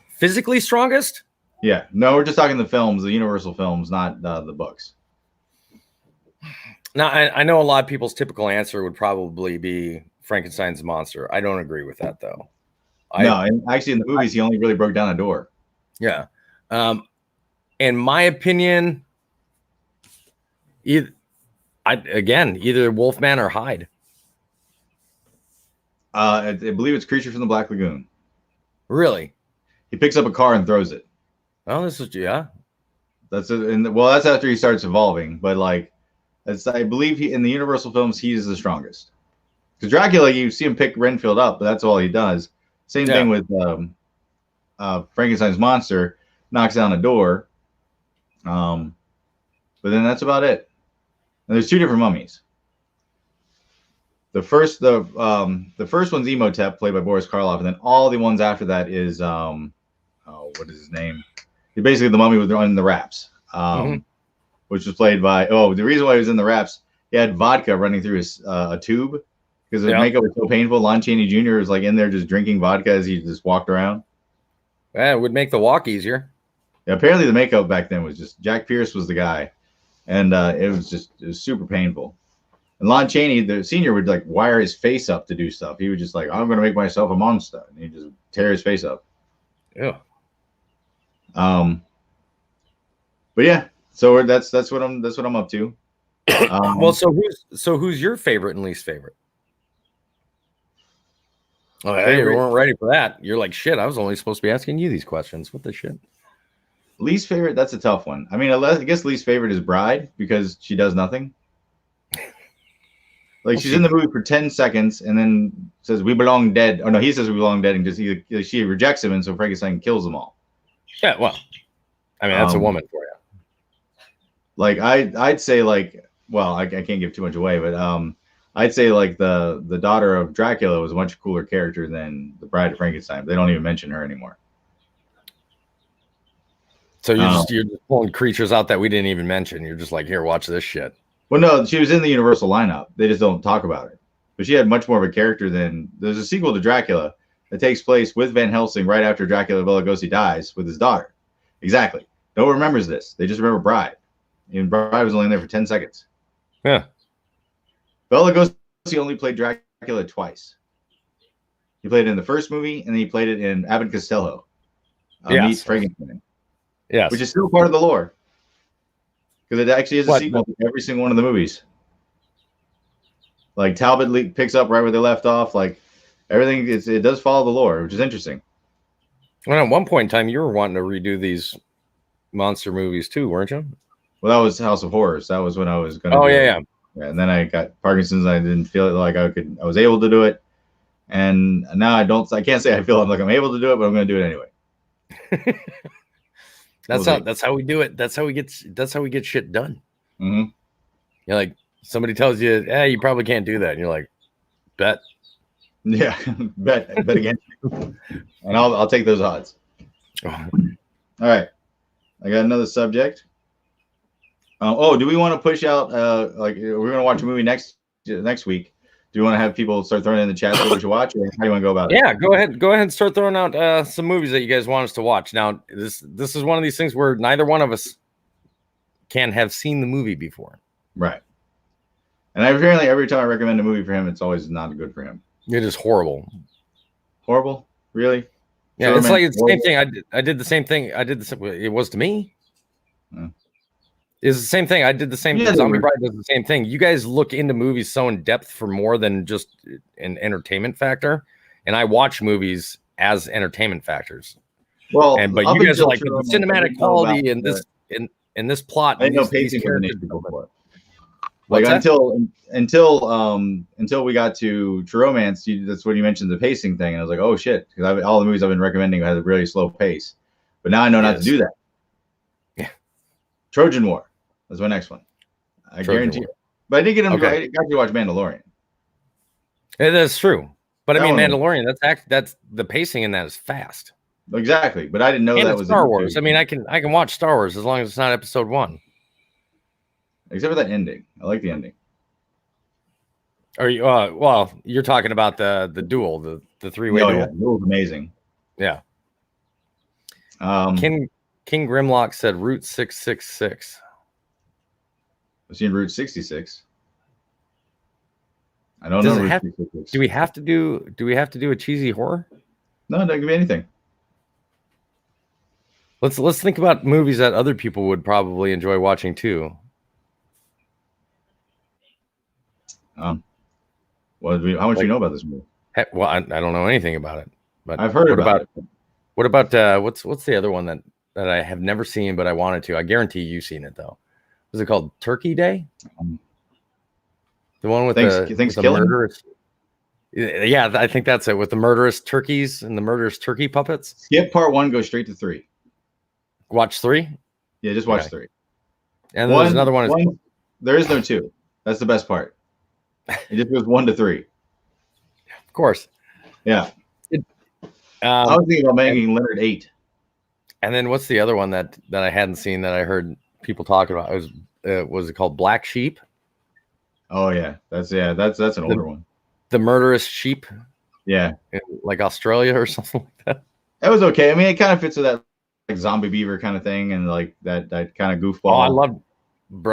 Physically strongest?
Yeah. No, we're just talking the films, the Universal films, not the books.
Now, I know a lot of people's typical answer would probably be Frankenstein's monster. I don't agree with that, though.
And actually in the movies, he only really broke down a door.
Yeah. In my opinion, either Wolfman or Hyde.
I believe it's Creature from the Black Lagoon.
Really?
He picks up a car and throws it.
Oh, this is
That's it. And that's after he starts evolving. But like, I believe in the Universal films, he is the strongest. Because Dracula, you see him pick Renfield up, but that's all he does. Same thing with Frankenstein's monster, knocks down a door. But then that's about it. And there's two different mummies. The first one's Imhotep, played by Boris Karloff, and then all the ones after that is what is his name? He's basically the mummy with in the wraps, which was played by the reason why he was in the wraps, he had vodka running through his a tube because the makeup was so painful. Lon Chaney Jr. was like in there just drinking vodka as he just walked around.
Yeah, it would make the walk easier.
Yeah, apparently the makeup back then was just Jack Pierce was the guy, and it was super painful. And Lon Chaney, the senior, would like wire his face up to do stuff. He would just like, I'm going to make myself a monster, and he'd just tear his face up.
Yeah.
But yeah, so that's what I'm up to.
Well, so who's your favorite and least favorite? Oh, hey, you weren't ready for that. You're like, shit, I was only supposed to be asking you these questions. What the shit?
Least favorite, that's a tough one. I mean, I guess least favorite is Bride because she does nothing. Like she's in the movie for 10 seconds and then says, "We belong dead." Oh no, he says, "We belong dead," and just she rejects him, and so Frankenstein kills them all.
Yeah, well, I mean that's a woman for you.
Like I'd say like, well, I can't give too much away, but I'd say like the daughter of Dracula was a much cooler character than the Bride of Frankenstein. They don't even mention her anymore.
So you're just pulling creatures out that we didn't even mention. You're just like, here, watch this shit.
Well, no, she was in the Universal lineup. They just don't talk about it. But she had much more of a character than there's a sequel to Dracula that takes place with Van Helsing right after Dracula Bela Lugosi dies with his daughter. Exactly. No one remembers this. They just remember Bride. And Bride was only in there for 10 seconds.
Yeah.
Bela Lugosi only played Dracula twice. He played it in the first movie, and then he played it in Abbott and Costello. Meets Frankenstein.
Yes.
Which is still part of the lore. Because it actually is a sequel to every single one of the movies. Like Talbot picks up right where they left off. Like everything, it does follow the lore, which is interesting.
Well, at one point in time, you were wanting to redo these monster movies too, weren't you?
Well, that was House of Horrors. That was when I was going to.
Oh yeah.
And then I got Parkinson's. And I didn't feel like I was able to do it. And now I can't say I feel like I'm able to do it, but I'm going to do it anyway.
That's how we do it. That's how we get shit done.
Mm-hmm.
You're like, somebody tells you, you probably can't do that. And you're like, bet.
Yeah, bet against you. And I'll take those odds. All right. I got another subject. Do we want to push out like we're going to watch a movie next week? Do you want to have people start throwing in the chat what we should watch, or how do you want to go about it?
Yeah, go ahead and start throwing out some movies that you guys want us to watch. Now, this is one of these things where neither one of us can have seen the movie before.
Right. And apparently every time I recommend a movie for him, it's always not good for him.
It is horrible.
Horrible? Really?
Yeah, it's like it's the same thing. I did the same thing. It was to me. It's the same thing. I did the same thing. Zombie Bride does the same thing. You guys look into movies so in depth for more than just an entertainment factor. And I watch movies as entertainment factors.
Well,
but you guys are like the cinematic quality and this plot.
I didn't know pacing was an issue before.
Like
until we got to True Romance, that's when you mentioned the pacing thing, and I was like, oh shit, because all the movies I've been recommending had a really slow pace. But now I know not to do that.
Yeah. Trojan
War. That's my next one. I guarantee you. But I did get him. Okay. I got to watch Mandalorian.
Yeah, that's true. But I mean, Mandalorian. That's the pacing in that is fast.
Exactly. But I didn't know that was
Star Wars. I mean, I can watch Star Wars as long as it's not Episode 1.
Except for that ending. I like the ending.
Are you? Well, you're talking about the duel, the three-way duel.
Yeah, it was amazing.
Yeah. King Grimlock said Route 666.
I've seen Route 66. I don't know.
Do we have to do a cheesy horror?
No, it doesn't give me anything.
Let's think about movies that other people would probably enjoy watching too.
How much do you know about this movie?
Well, I don't know anything about it, but
I've heard about it.
What about what's the other one that I have never seen but I wanted to? I guarantee you've seen it though. Was it called Turkey Day? The one with the murderous. Yeah, I think that's it, with the murderous turkeys and the murderous turkey puppets.
Skip part 1, go straight to 3.
Watch 3?
Yeah, just watch 3.
And there's another one.
There is no 2. That's the best part. It just goes 1 to 3.
Of course.
Yeah. I was thinking about making Leonard 8.
And then what's the other one that I hadn't seen that I heard people talking about? Was it called Black Sheep?
Oh yeah, that's an older one.
The murderous sheep.
Yeah,
like Australia or something like that.
That was okay. I mean, it kind of fits with that like Zombie Beaver kind of thing, and like that kind of goofball.
Oh,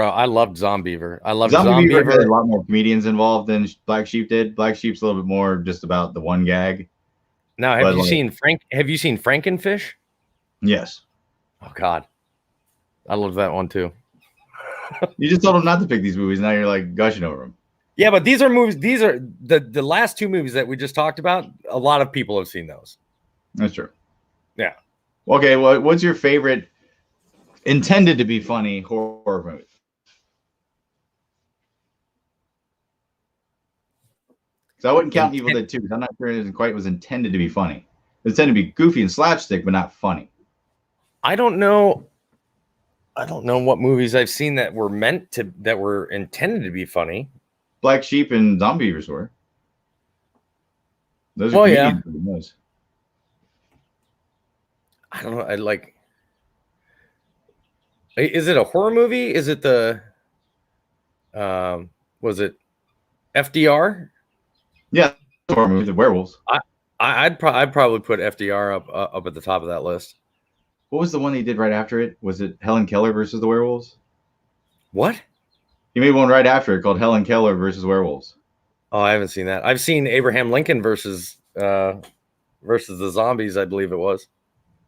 I loved Zombiever. I loved
Zombie Beaver. Had a lot more comedians involved than Black Sheep did. Black Sheep's a little bit more just about the one gag.
Now, have you seen Frankenfish?
Yes.
Oh God, I love that one too.
You just told him not to pick these movies. Now you're like gushing over them.
Yeah, but these are movies. These are the last 2 movies that we just talked about. A lot of people have seen those.
That's true.
Yeah.
Okay. Well, what's your favorite intended to be funny horror movie? So I wouldn't count Evil Dead 2 because I'm not sure it isn't quite was intended to be funny. It was intended to be goofy and slapstick, but not funny.
I don't know what movies I've seen that were intended to be funny.
Black Sheep and Zombie Resort. Those are
Well, yeah.
comedians.
I don't know. I like. Is it a horror movie? Is it the? Was it FDR?
Yeah, horror movie, the werewolves.
I'd probably put FDR up at the top of that list.
What was the one he did right after it? Was it Helen Keller versus the werewolves?
What?
He made one right after it called Helen Keller versus werewolves.
Oh, I haven't seen that. I've seen Abraham Lincoln versus the zombies. I believe it was.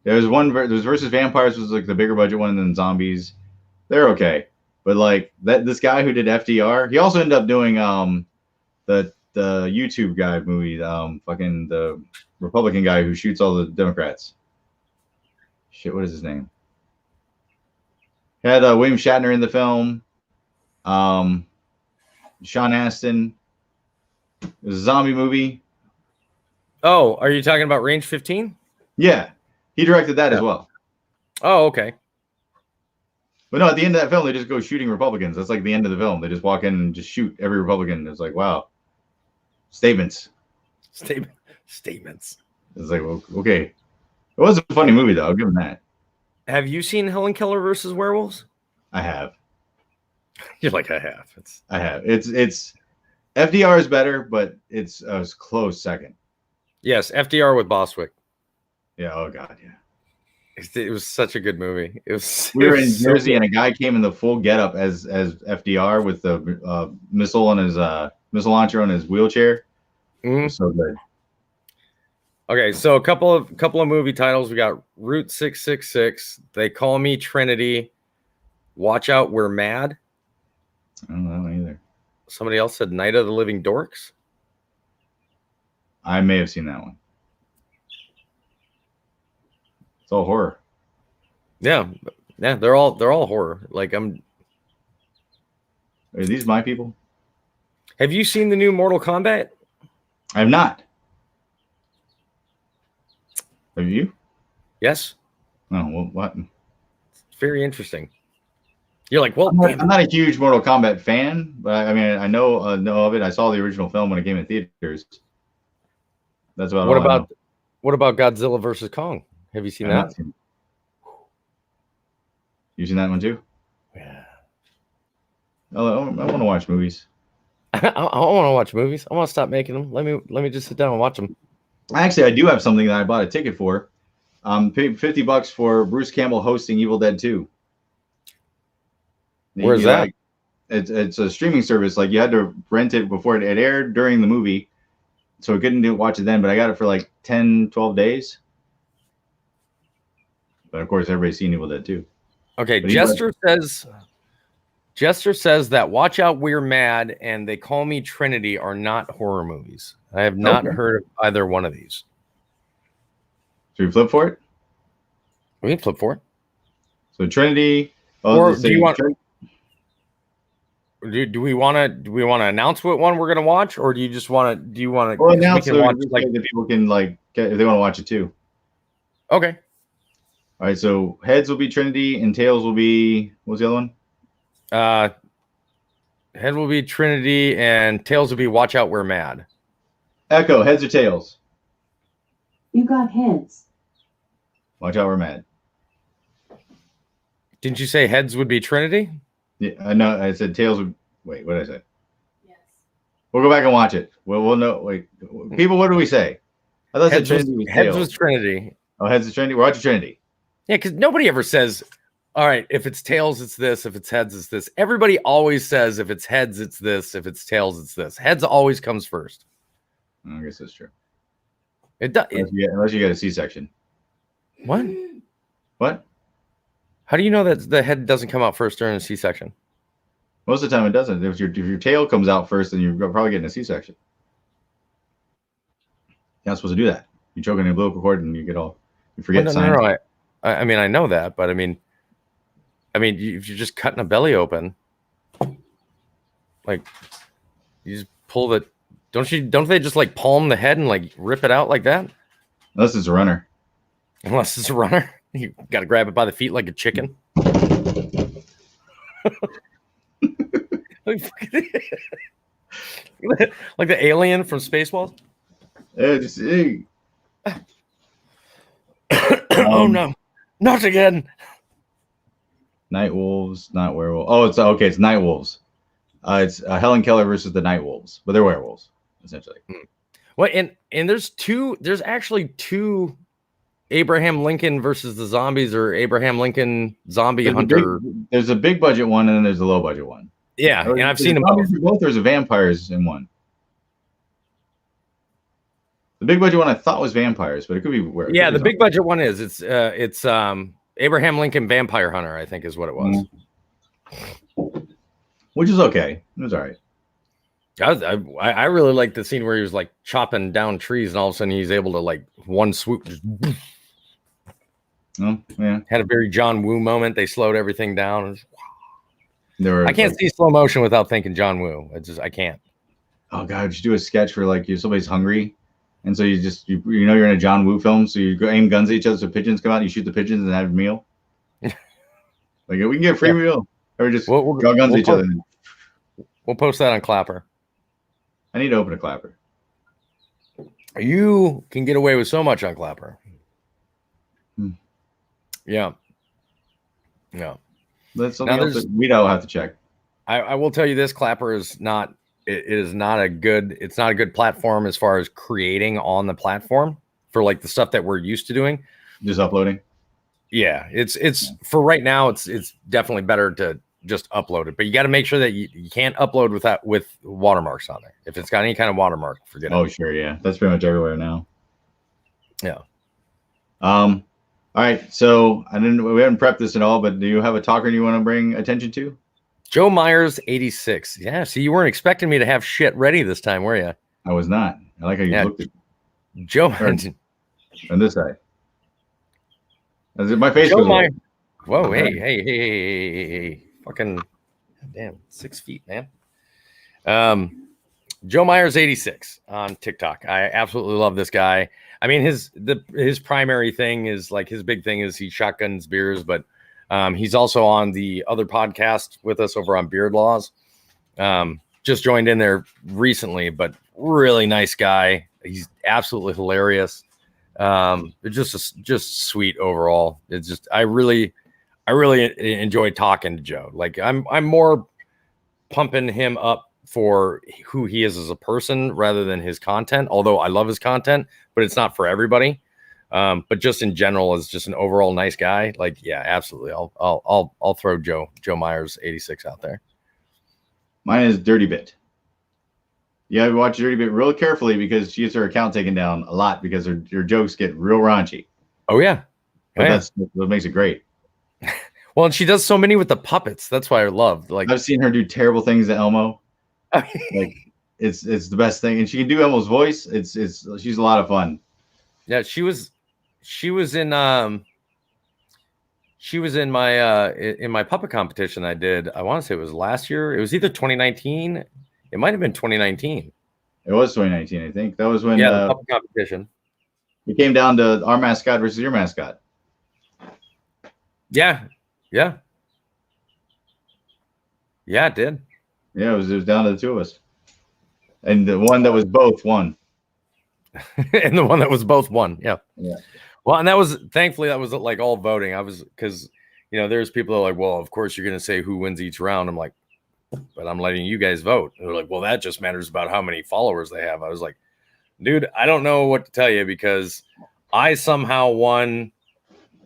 There was one. There was versus vampires was like the bigger budget one than zombies. They're okay, but like this guy who did FDR, he also ended up doing the YouTube guy movie, fucking the Republican guy who shoots all the Democrats. Shit, what is his name? Had William Shatner in the film. Sean Astin. It was a zombie movie.
Oh, are you talking about Range 15?
Yeah, he directed that as well.
Oh, okay.
But no, at the end of that film, they just go shooting Republicans. That's like the end of the film. They just walk in and just shoot every Republican. It's like, wow. Statements.
Statements.
It's like, well, okay. It was a funny movie, though. I'll give him that.
Have you seen Helen Keller versus Werewolves?
I have.
You're like, I have.
I have. It's FDR is better, but it's a close second.
Yes, FDR with Bostwick.
Yeah. Oh God. Yeah.
It was such a good movie.
We were in Jersey, and a guy came in the full getup as FDR with the missile on his missile launcher on his wheelchair.
Mm-hmm.
So good.
Okay, so a couple of movie titles. We got Route 666. They Call Me Trinity. Watch Out, We're Mad.
I don't know either.
Somebody else said Night of the Living Dorks.
I may have seen that one. It's all horror.
Yeah, they're all horror. Like
Are these my people?
Have you seen the new Mortal Kombat?
I have not. Have you?
Yes.
Oh, well, what?
It's very interesting. You're like, well,
I'm not a huge Mortal Kombat fan, but I mean, I know of it. I saw the original film when it came in theaters. That's about
what
all I
about
know.
what about Godzilla versus Kong? Have you seen that?
You seen that one too?
Yeah.
I want to watch movies.
I want to watch movies. I want to stop making them. Let me just sit down and watch them.
Actually, I do have something that I bought a ticket for. Paid $50 for Bruce Campbell hosting Evil Dead 2.
Where's that?
Like, it's a streaming service. Like you had to rent it before it aired during the movie, so I couldn't watch it then. But I got it for like 10, 12 days. But of course, everybody's seen Evil Dead 2.
Okay,
But
Jester says that Watch Out, We're Mad, and They Call Me Trinity are not horror movies. I have not heard of either one of these.
Should we flip for it?
We can flip for it.
So Trinity.
Or do you want? Do we want to announce what one we're gonna watch, or do you just want to? Do you want to?
Well, announce
watch,
like the people can like get if they want to watch it too.
Okay.
All right. So heads will be Trinity, and tails will be what's the other one?
Head will be Trinity, and tails will be Watch Out, We're Mad.
Echo. Heads or tails?
You got heads.
Watch out, we're mad.
Didn't you say heads would be Trinity?
Yeah, no, I said tails would. Wait, what did I say?
Yes.
We'll go back and watch it. We'll know. Wait, people, what do we say? I thought
Heads,
Trinity was
heads
tails.
was Trinity.
Oh, heads is Trinity. We're watching Trinity.
Yeah, because nobody ever says, all right, if it's tails, it's this. If it's heads, it's this. Everybody always says, if it's heads, it's this. If it's tails, it's this. Heads always comes first.
I guess that's true.
It does.
Unless you get a C-section.
What?
What?
How do you know that the head doesn't come out first during a C-section?
Most of the time it doesn't. If your tail comes out first, then you're probably getting a C-section. You're not supposed to do that. You choke on the umbilical cord and you forget
Well,
science.
no. I mean, I know that, but I mean, if you're just cutting a belly open, like you just pull the Don't they just like palm the head and like rip it out like that?
Unless it's a runner.
Unless it's a runner, you got to grab it by the feet like a chicken. like the alien from Spaceballs.
Hey.
Oh no, not again.
Night Wolves, not werewolves. Oh, it's okay. It's Night Wolves. It's Helen Keller versus the Night Wolves, but they're werewolves essentially.
Well, and there's actually two Abraham Lincoln versus the zombies, or Abraham Lincoln zombie hunter.
There's a big budget one, and then there's a low budget one.
Yeah, and I've seen them
both. There's a vampires in one. The big budget one I thought was vampires, but it could be where.
Yeah, the big budget one is it's Abraham Lincoln Vampire Hunter, I think is what it was.
Which is okay. It was all right.
I really like the scene where he was like chopping down trees, and all of a sudden he's able to like one swoop. Just,
oh yeah,
had a very John Woo moment. They slowed everything down.
I
can't see slow motion without thinking John Woo. I can't.
Oh god, you do a sketch where like somebody's hungry. And so you know you're in a John Woo film, so you go aim guns at each other so pigeons come out, you shoot the pigeons and have a meal. Like we can get a free meal. Or just draw guns at each other.
We'll post that on Clapper.
I need to open a Clapper.
You can get away with so much on Clapper. Yeah. No.
That's something else that we'd all have to check.
I will tell you this, Clapper is not it's not a good platform as far as creating on the platform for like the stuff that we're used to doing.
Just uploading.
Yeah, it's for right now. It's definitely better to just upload it, but you got to make sure that you can't upload with watermarks on there. If it's got any kind of watermark, forget it.
Oh sure, yeah, that's pretty much everywhere now.
Yeah.
All right, so we haven't prepped this at all, but do you have a talker you want to bring attention to? Joe Myers 86.
Yeah, see, you weren't expecting me to have shit ready this time, were you?
I was not. I like how you looked at
Joe
on this side. My face
Joe
goes
Myers. Whoa, hey. Fucking damn, 6 feet, man. Joe Myers 86 on TikTok. I absolutely love this guy. I mean, his primary thing is like his big thing is he shotguns beers, but he's also on the other podcast with us over on Beard Laws. Just joined in there recently, but really nice guy. He's absolutely hilarious. Just sweet overall. It's just I really enjoy talking to Joe. Like I'm more pumping him up for who he is as a person rather than his content. Although I love his content, but it's not for everybody. But just in general, as just an overall nice guy, like yeah, absolutely. I'll throw Joe Myers 86 out there.
Mine is Dirty Bit. You have to watch Dirty Bit real carefully because she gets her account taken down a lot because her jokes get real raunchy.
Oh yeah,
that's what makes it great.
Well, and she does so many with the puppets. That's why I love. Like
I've seen her do terrible things to Elmo. Like it's the best thing, and she can do Elmo's voice. She's a lot of fun.
Yeah, she was in my puppet competition I did. I want to say it was last year. It was either 2019. It might have been 2019.
It was 2019, I think. That was when
the puppet competition.
It came down to our mascot versus your mascot.
Yeah, it did.
Yeah, it was down to the two of us, and the one that was both won.
And the one that was both won. Yeah. Well, and thankfully that was like all voting. Because there's people that are like, well, of course you're gonna say who wins each round. I'm like, but I'm letting you guys vote. And they're like, well, that just matters about how many followers they have. I was like, dude, I don't know what to tell you because I somehow won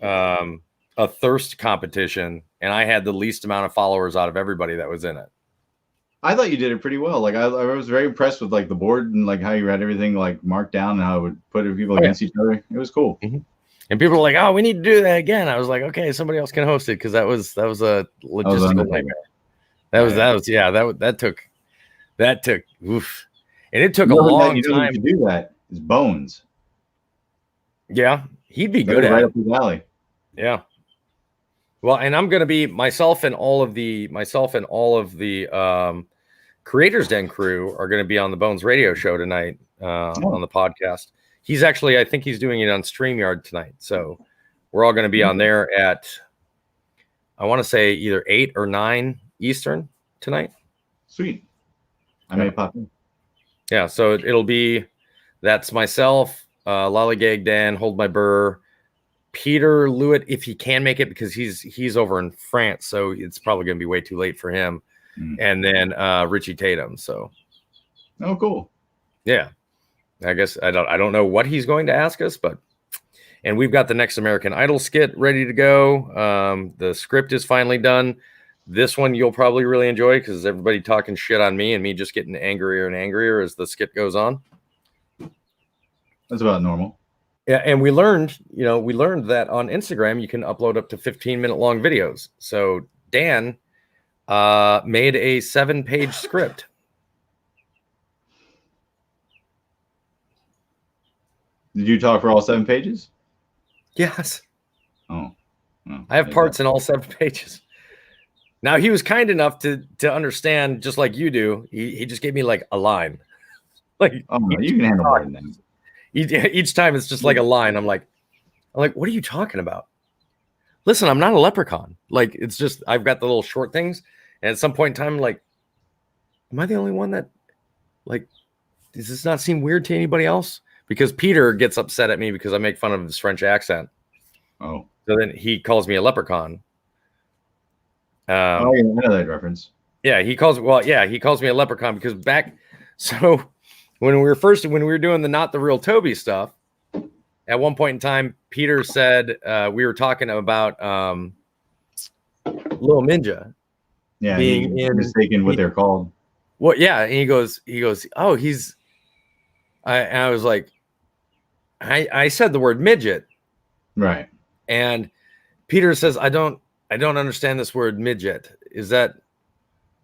a thirst competition and I had the least amount of followers out of everybody that was in it.
I thought you did it pretty well. Like I was very impressed with like the board and like how you had everything like marked down and how it would put people against each other. It was cool.
Mm-hmm. And people were like, "Oh, we need to do that again." I was like, "Okay, somebody else can host it because that was a logistical nightmare." That took oof, and it took a long time
to do that. Is Bones?
Yeah, he'd be good at
right up his alley.
Yeah. Well, and I'm going to be myself and all of the Creators Den crew are going to be on the Bones Radio Show tonight on the podcast. He's actually, I think he's doing it on StreamYard tonight. So we're all going to be on there at, I want to say either 8 or 9 Eastern tonight.
Sweet. I may pop in.
Yeah, so it'll be, that's myself, Lollygag Dan, Hold My Burr, Peter Lewitt, if he can make it, because he's over in France, so it's probably going to be way too late for him. And then Richie Tatum. So,
oh, cool.
Yeah, I guess I don't know what he's going to ask us, but and we've got the next American Idol skit ready to go. The script is finally done. This one you'll probably really enjoy because everybody talking shit on me and me just getting angrier and angrier as the skit goes on.
That's about normal.
Yeah, and we learned that on Instagram you can upload up to 15-minute long videos. So Dan made a 7-page script.
Did you talk for all 7 pages?
Yes.
Oh.
I have parts in all 7 pages. Now he was kind enough to understand, just like you do. He just gave me like a line. Like,
oh, no, you can handle more than that.
Each time it's just like a line. I'm like, what are you talking about? Listen, I'm not a leprechaun. Like, it's just I've got the little short things, and at some point in time, like, am I the only one that, like, does this not seem weird to anybody else? Because Peter gets upset at me because I make fun of his French accent.
Oh,
so then he calls me a leprechaun.
I know that reference.
Yeah, he calls me a leprechaun because so when we were doing the Not the Real Toby stuff, at one point in time, Peter said we were talking about Little Ninja.
Yeah, being mistaken what they're called.
Well, yeah, and he goes, oh, I was like, I said the word midget.
Right.
And Peter says, I don't understand this word midget. Is that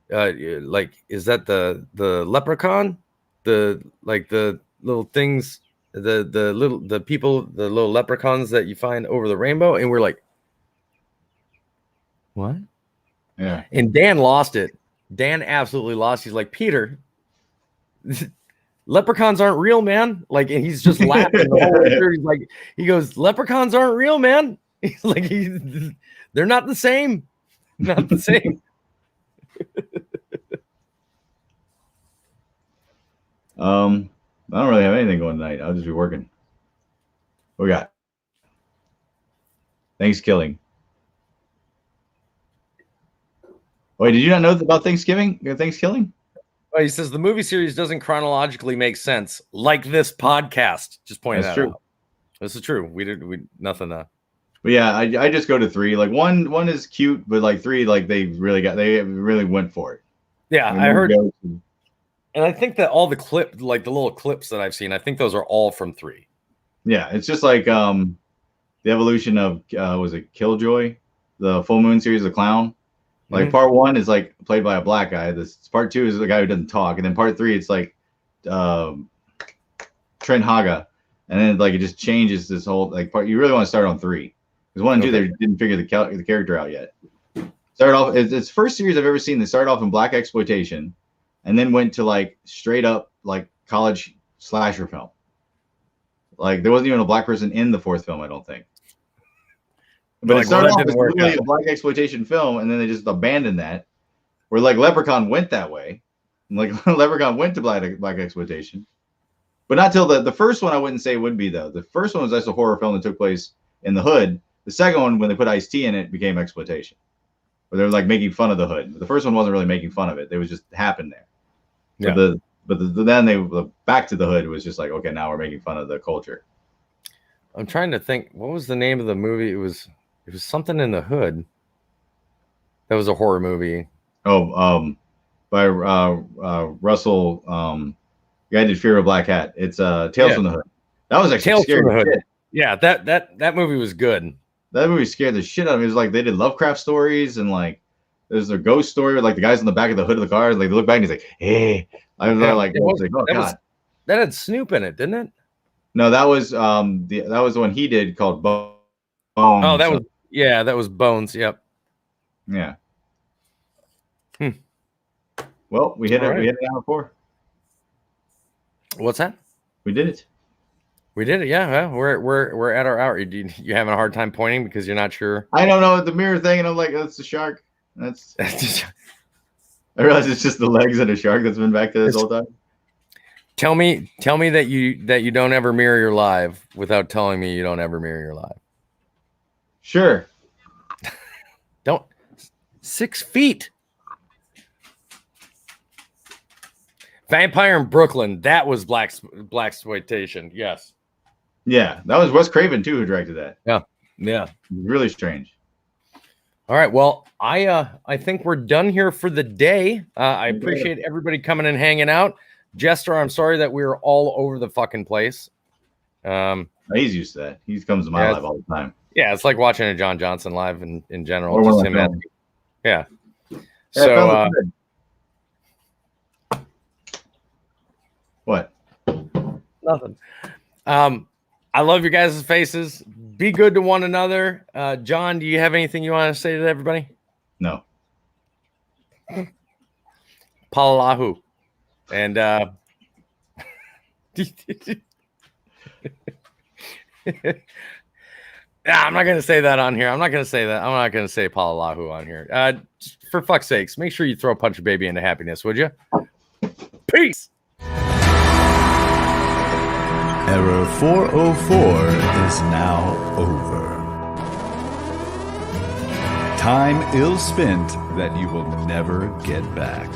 is that the leprechaun? The little things, the little leprechauns that you find over the rainbow? And we're like, what?
Yeah.
And Dan lost it. Dan absolutely lost. He's like, Peter, leprechauns aren't real, man. Like, and he's just laughing the whole way through. He's like, he goes, leprechauns aren't real, man. He's like, they're not the same. Not the same.
I don't really have anything going tonight. I'll just be working. What we got? Thanksgiving. Wait, did you not know about Thanksgiving? Thanksgiving?
Well, he says the movie series doesn't chronologically make sense, like this podcast. Just pointing that out. This is true. We nothing. But
yeah, I just go to 3. Like one is cute, but like 3, like they really went for it.
Yeah, I heard. And I think that all the little clips that I've seen, I think those are all from 3.
Yeah, it's just like the evolution of was it Killjoy, the Full Moon series, the clown. Like part 1 is like played by a black guy. This part 2 is the guy who doesn't talk, and then part 3 it's like Trent Haga, and then like it just changes this whole like part. You really want to start on 3 because 1 and 2 they didn't figure the character out yet. Started off it's first series I've ever seen. They started off in black exploitation, and then went to like straight up like college slasher film. Like there wasn't even a black person in the 4th film, I don't think. But it started off as really a black exploitation film, and then they just abandoned that. Where like Leprechaun went that way, and like Leprechaun went to black exploitation, but not till the first one. I wouldn't say would be though. The first one was just a horror film that took place in the hood. The second one, when they put Ice-T in it, became exploitation, where they were like making fun of the hood. But the first one wasn't really making fun of it; it was just happened there. Yeah. But then they back to the hood was just like, okay, now we're making fun of the culture.
I'm trying to think. What was the name of the movie? It was something in the hood. That was a horror movie.
Oh, by Russell. The guy did Fear of a Black Hat. It's Tales from the Hood. That was actually scary. From the Hood.
Yeah, that movie was good.
That movie scared the shit out of me. It was like they did Lovecraft stories, and like there's a ghost story where like the guys in the back of the hood of the car, like they look back and he's like, hey. I was like, oh god.
That had Snoop in it, didn't it?
No, that was the one he did called Bones.
Oh, that was Bones. Yep.
Yeah. Well, we hit
All
it.
right.
We hit an hour 4.
What's that?
We did it.
We did it. Yeah, well, we're at our hour. You having a hard time pointing because you're not sure?
I don't know the mirror thing, and I'm like, that's the shark. That's.
Just-
I realize it's just the legs of a shark that's been back to this whole time.
tell me that you don't ever mirror your live without telling me you don't ever mirror your live.
Sure.
Don't 6 feet. Vampire in Brooklyn. That was black exploitation. Yes.
Yeah, that was Wes Craven too who directed that.
Yeah.
Really strange.
All right. Well, I think we're done here for the day. I appreciate everybody coming and hanging out. Jester, I'm sorry that we were all over the fucking place.
He's used to that. He comes to my live all the time.
Yeah, it's like watching a John Johnson live in general.
Or
Just
one of
him
my
asking- yeah.
Yeah,
So
fellas, good. What?
nothing. I love your guys' faces. Be good to one another. John, do you have anything you want to say to everybody?
No.
Palalahu. And I'm not gonna say that on here. I'm not gonna say that. I'm not gonna say Palalahu on here. For fuck's sakes, make sure you throw Punch Your Baby into happiness, would you? Peace.
Error 404 is now over. Time ill spent that you will never get back.